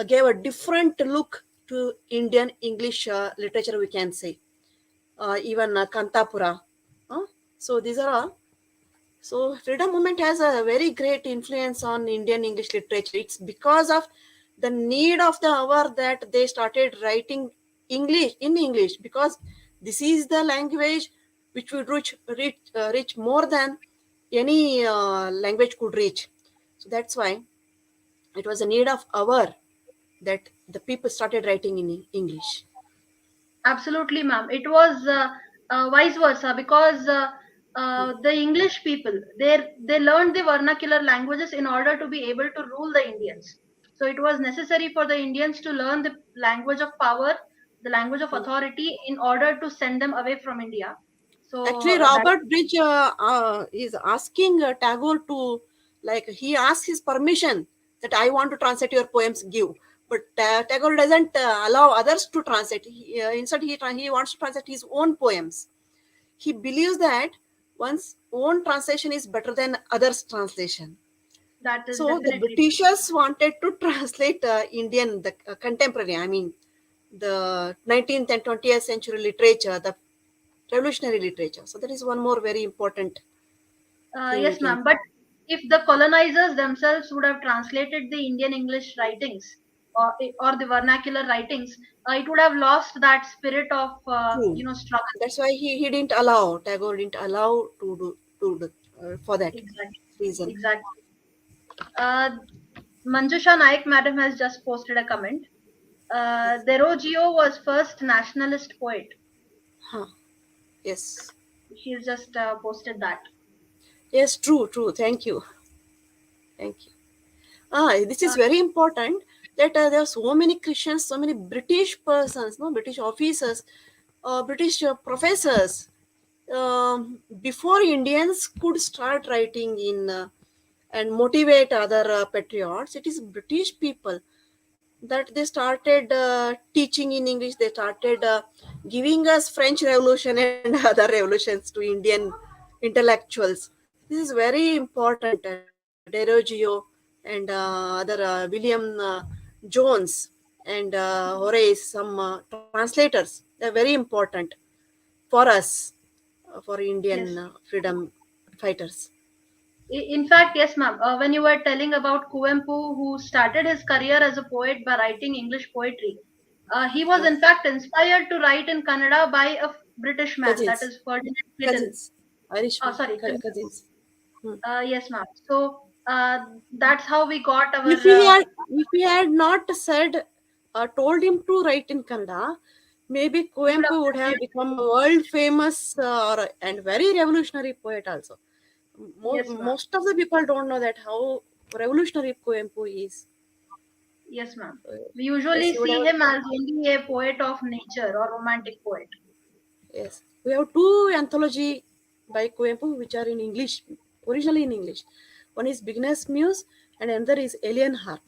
gave a different look to Indian English literature, we can say. Even Kantapura. So these are all. So freedom movement has a very great influence on Indian English literature. It's because of the need of the hour that they started writing English in English, because this is the language which would reach more than any language could reach. So that's why it was a need of hour that the people started writing in English. Absolutely, ma'am. It was vice versa because the English people they learned the vernacular languages in order to be able to rule the Indians. So it was necessary for the Indians to learn the language of power, the language of authority, in order to send them away from India. So Actually, that Robert Bridge is asking Tagore to, like, he asks his permission that I want to translate your poems, give. But Tagore doesn't allow others to translate. Instead, he wants to translate his own poems. He believes that one's own translation is better than others' translation. that is So the definitely Britishers wanted to translate Indian, the contemporary, I mean, the 19th and 20th century literature, the revolutionary literature. So that is one more very important thing we yes, can ma'am. say. But if the colonizers themselves would have translated the Indian English writings or the vernacular writings, it would have lost that spirit of True. struggle. That's why he didn't allow, Tagore didn't allow to do for that Exactly, reason. exactly. Uh, Manjusha Naik madam has just posted a comment. Yes. Derogio was first nationalist poet. Huh. Yes. She's just posted that. Yes, true. Thank you. Thank you. This is Uh, very important that there are so many Christians, so many British persons, no, British officers, British professors. Before Indians could start writing in and motivate other patriots, it is British people that they started teaching in English. They started giving us French Revolution and other revolutions to Indian intellectuals. This is very important. Derogio and other William Jones and Horace, some translators. They're very important for us, for Indian yes. freedom fighters. In fact, yes, ma'am. When you were telling about Kuvempu, who started his career as a poet by writing English poetry, he was Yes. in fact inspired to write in Kannada by a British man, that Cousins, is Ferdinand Clayton. cousins, Irish Oh, sorry, cousins. cousins. Hmm. Yes, ma'am. So that's how we got our. If he had not said, told him to write in Kannada, maybe He would Coimbu would have have continued. become a world famous and very revolutionary poet also. Yes, ma'am. Most of the people don't know that how revolutionary Coimbu is. Yes, ma'am. Uh, We yes, usually he would see have. him as only a poet of nature or romantic poet. Yes, we have two anthology by Coimbu which are in English, originally in English. One is Beginner's Muse and another is Alien Heart.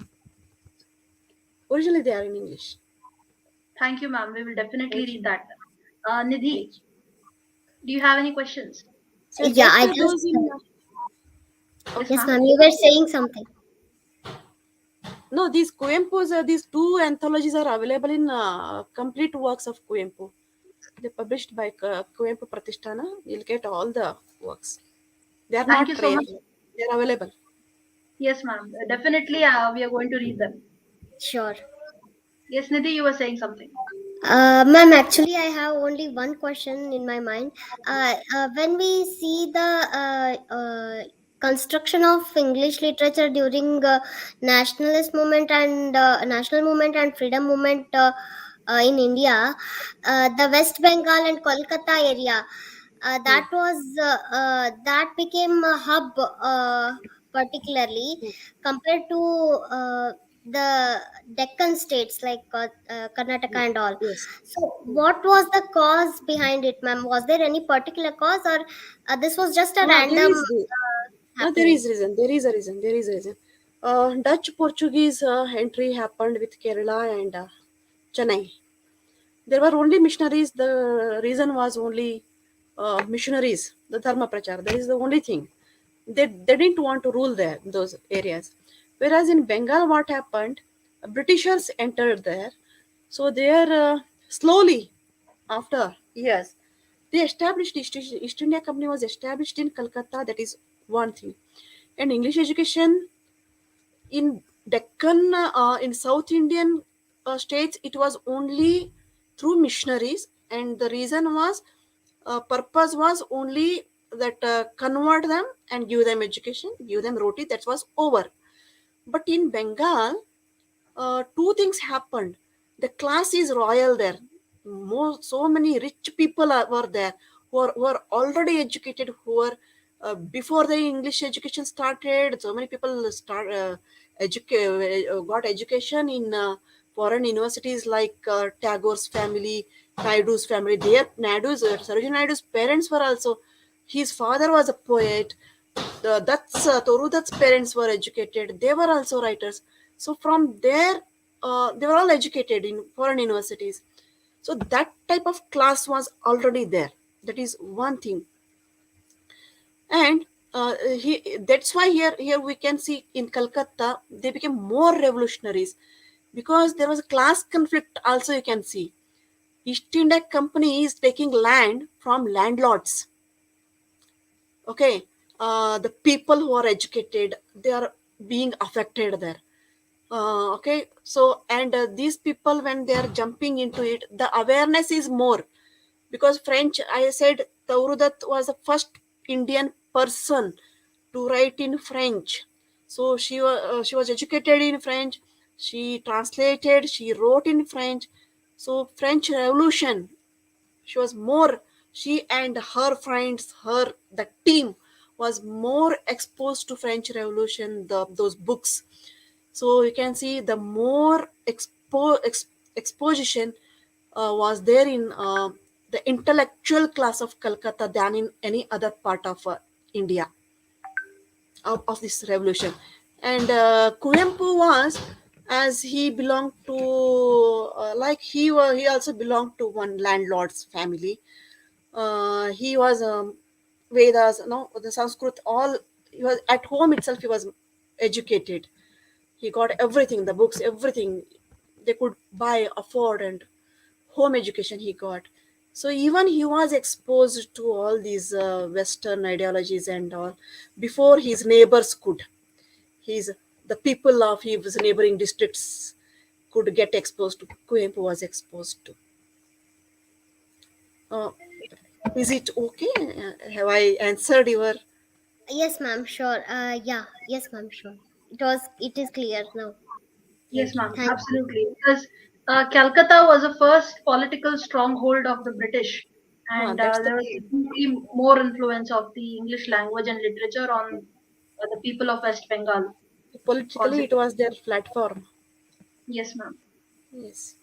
Originally they are in English. Thank you, ma'am. We will definitely Thank read you. that. Thank Nidhi, you. do you have any questions? So Yeah, just I just. those in Yes, okay. Yes, ma'am. ma'am. You were saying something. No, these Coimpu's, these two anthologies are available in complete works of Coimpu. They published by Kuempu Pratisthana. You'll get all the works. They are Thank you not so rare. much. They are available. Yes, ma'am. Definitely, we are going to read them. Sure. Yes, Nidhi, you were saying something. Ma'am, actually, I have only one question in my mind. When we see the construction of English literature during national movement and freedom movement in India, the West Bengal and Kolkata area, Hmm. that became a hub, particularly Hmm. compared to the Deccan states like Karnataka Hmm. and all. Yes. So, Hmm. what was the cause behind it, ma'am? Was there any particular cause, or this was just a There random is the there happening? is reason. There is a reason. There is a reason. Dutch Portuguese entry happened with Kerala and Chennai. There were only missionaries. The reason was only missionaries. The dharma prachar. That is the only thing. They didn't want to rule there those areas. Whereas in Bengal, what happened? Britishers entered there. So there slowly after years they established East India Company was established in Calcutta. That is one thing. And English education in Deccan, in South Indian states, it was only through missionaries, and the reason was, purpose was only that convert them and give them education, give them roti. That was over. But in Bengal, two things happened. The class is royal there. So many rich people were there who are already educated, who were before the English education started. So many people got education in foreign universities like Tagore's family, Naidu's family. Their Sarojini Naidu's parents were also. His father was a poet. That's Toru Dutt's parents were educated. They were also writers. So from there, they were all educated in foreign universities. So that type of class was already there. That is one thing. And that's why here we can see in Calcutta they became more revolutionaries, because there was a class conflict. Also, you can see East India Company is taking land from landlords. Okay, the people who are educated, they are being affected there. Okay, so and these people, when they are jumping into it, the awareness is more, because French, I said Taurudat was the first Indian person to write in French. So she was educated in French. She translated, she wrote in French. So French Revolution, she was more, she and her friends, her the team was more exposed to French Revolution, those books. So you can see the more exposition was there in the intellectual class of Calcutta than in any other part of India, of this revolution. And Kuempu was, as he belonged to, he also belonged to one landlord's family. He was Vedas, no, the Sanskrit, all. He was at home itself. He was educated. He got everything, the books, everything they could buy, afford, and home education he got. So even he was exposed to all these Western ideologies and all before his neighbors could. His The people of his neighboring districts could get exposed to. Kuempu was exposed to. Uh, is it okay? Have I answered your? Yes, ma'am. Sure. Yeah. Yes, ma'am. Sure. It is clear now. Yes, Thank you. ma'am, Thank you. absolutely. Because Calcutta was the first political stronghold of the British, and That's the there was thing. definitely more influence of the English language and literature on the people of West Bengal Politically, it was consequently. their platform. Yes, ma'am. Yes.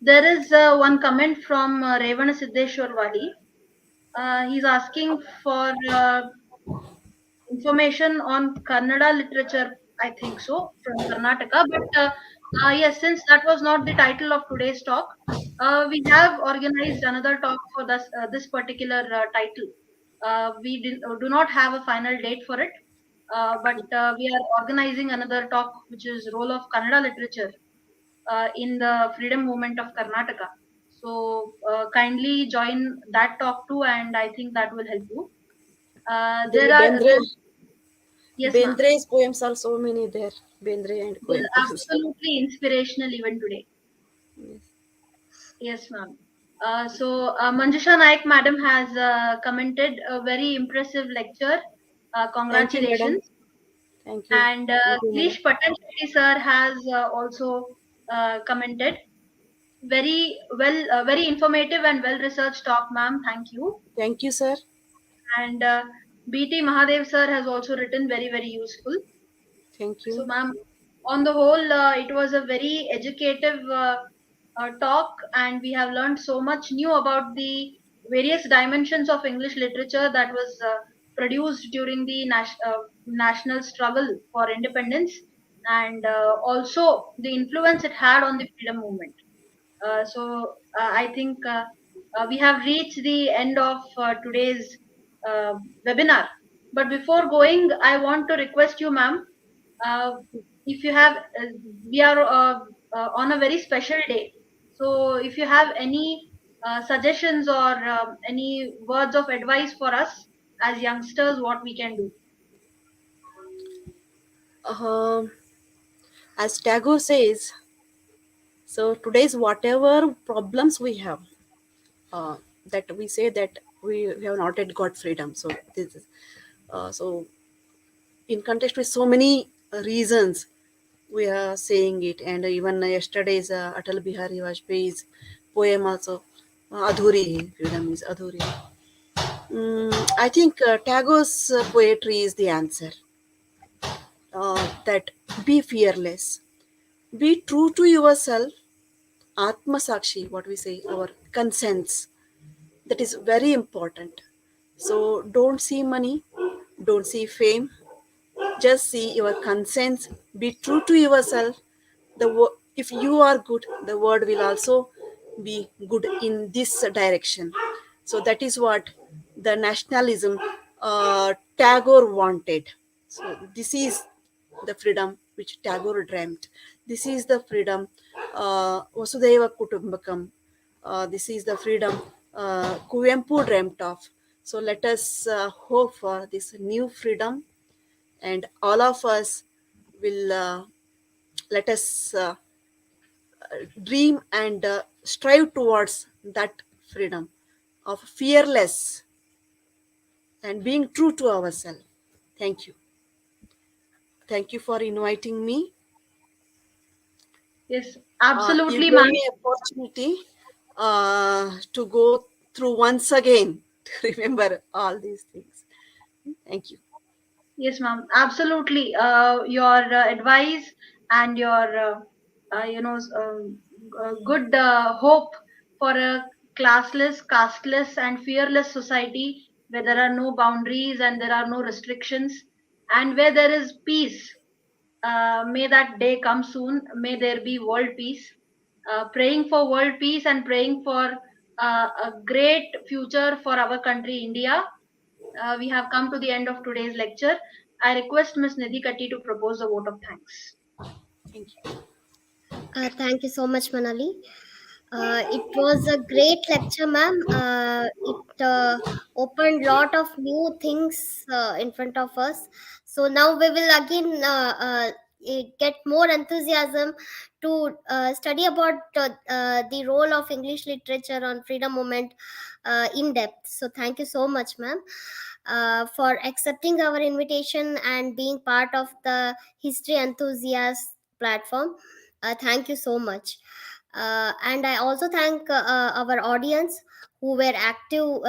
There is one comment from Revana Siddeshwar Wali. He's asking for information on Kannada literature, I think so, from Karnataka. But yes, since that was not the title of today's talk, we have organized another talk for this particular title. Do not have a final date for it, but we are organizing another talk, which is role of Kannada literature in the freedom movement of Karnataka. So kindly join that talk too, and I think that will help you. The There, yes, ma'am. Bendre's poems are so many there. Bendre and They're Coimpo's. absolutely inspirational even today. Yes. Yes, ma'am. Manjusha Naik madam has commented a very impressive lecture. Thank you, madam. Congratulations. Thank you. And Thank you, madam. Klish Patanjali sir has also commented. Very well, very informative and well researched talk, ma'am. Thank you. Thank you, sir. And BT Mahadev sir has also written very, very useful. Thank So, you. ma'am, on the whole, it was a very educative talk, and we have learned so much new about the various dimensions of English literature that was produced during the national struggle for independence, and also the influence it had on the freedom movement. I think we have reached the end of today's uh, webinar. But before going, I want to request you, ma'am, uh, if you have, we are on a very special day. So if you have any suggestions or any words of advice for us as youngsters, what we can do. Um, as Tagore says, so today's whatever problems we have, that we say that we have not yet got freedom. So this is, so in context with so many reasons we are saying it, and even yesterday's Atal Bihari Vajpayee's poem also, Adhuri, freedom is Adhuri. I think Tagore's poetry is the answer. That be fearless, be true to yourself, Atma Sakshi, what we say, our consents. That is very important. So don't see money, don't see fame, just see your consents. Be true to yourself. If you are good, the world will also be good in this direction. So that is what the nationalism Tagore wanted. So this is the freedom which Tagore dreamt. This is the freedom Vasudhaiva Kutumbakam. This is the freedom Kuvempu dreamt of. So let us hope for this new freedom, and all of us will let us dream and strive towards that freedom of fearless and being true to ourselves. Thank you. Thank you for inviting me. Yes, You absolutely, gave ma'am. me opportunity to go through once again to remember all these things. Thank you. Yes, ma'am. Absolutely. Your advice and your, good hope for a classless, casteless, and fearless society where there are no boundaries and there are no restrictions, and where there is peace. May that day come soon. May there be world peace. Praying for world peace and praying for a great future for our country, India. We have come to the end of today's lecture. I request Ms. Nidhi Katti to propose a vote of thanks. Thank you. Thank you so much, Manali. It was a great lecture, ma'am. It opened lot of new things in front of us. So now we will again get more enthusiasm to study about the role of English literature on freedom movement in depth. So thank you so much, ma'am, for accepting our invitation and being part of the History Enthusiast platform. Thank you so much. And I also thank our audience who were active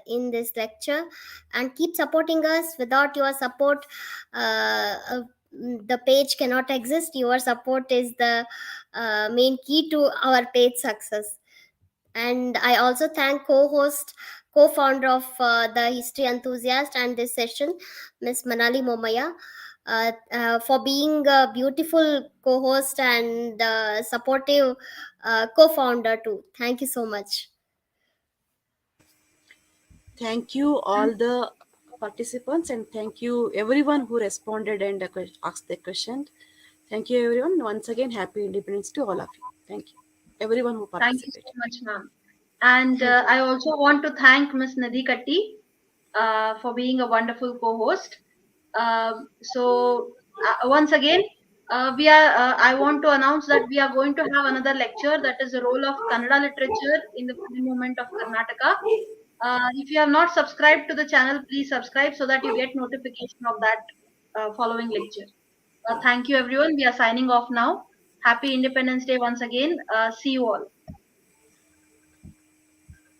in this lecture and keep supporting us. Without your support, the page cannot exist. Your support is the main key to our page success. And I also thank co-host, co-founder of the History Enthusiast and this session, Miss Manali Momaya, for being a beautiful co-host and supportive co-founder too. Thank you so much. Thank you, all the participants, and thank you everyone who responded and asked the question. Thank you, everyone. Once again, happy independence to all of you. Thank you, everyone who Thank you so participated. much, ma'am. And Thank you. I also want to thank Miss Nidhi Katti for being a wonderful co-host. Once again, I want to announce that we are going to have another lecture, that is the role of Kannada literature in the film movement of Karnataka. If you have not subscribed to the channel, please subscribe so that you get notification of that following lecture. Thank you, everyone. We are signing off now. Happy Independence Day once again. See you all.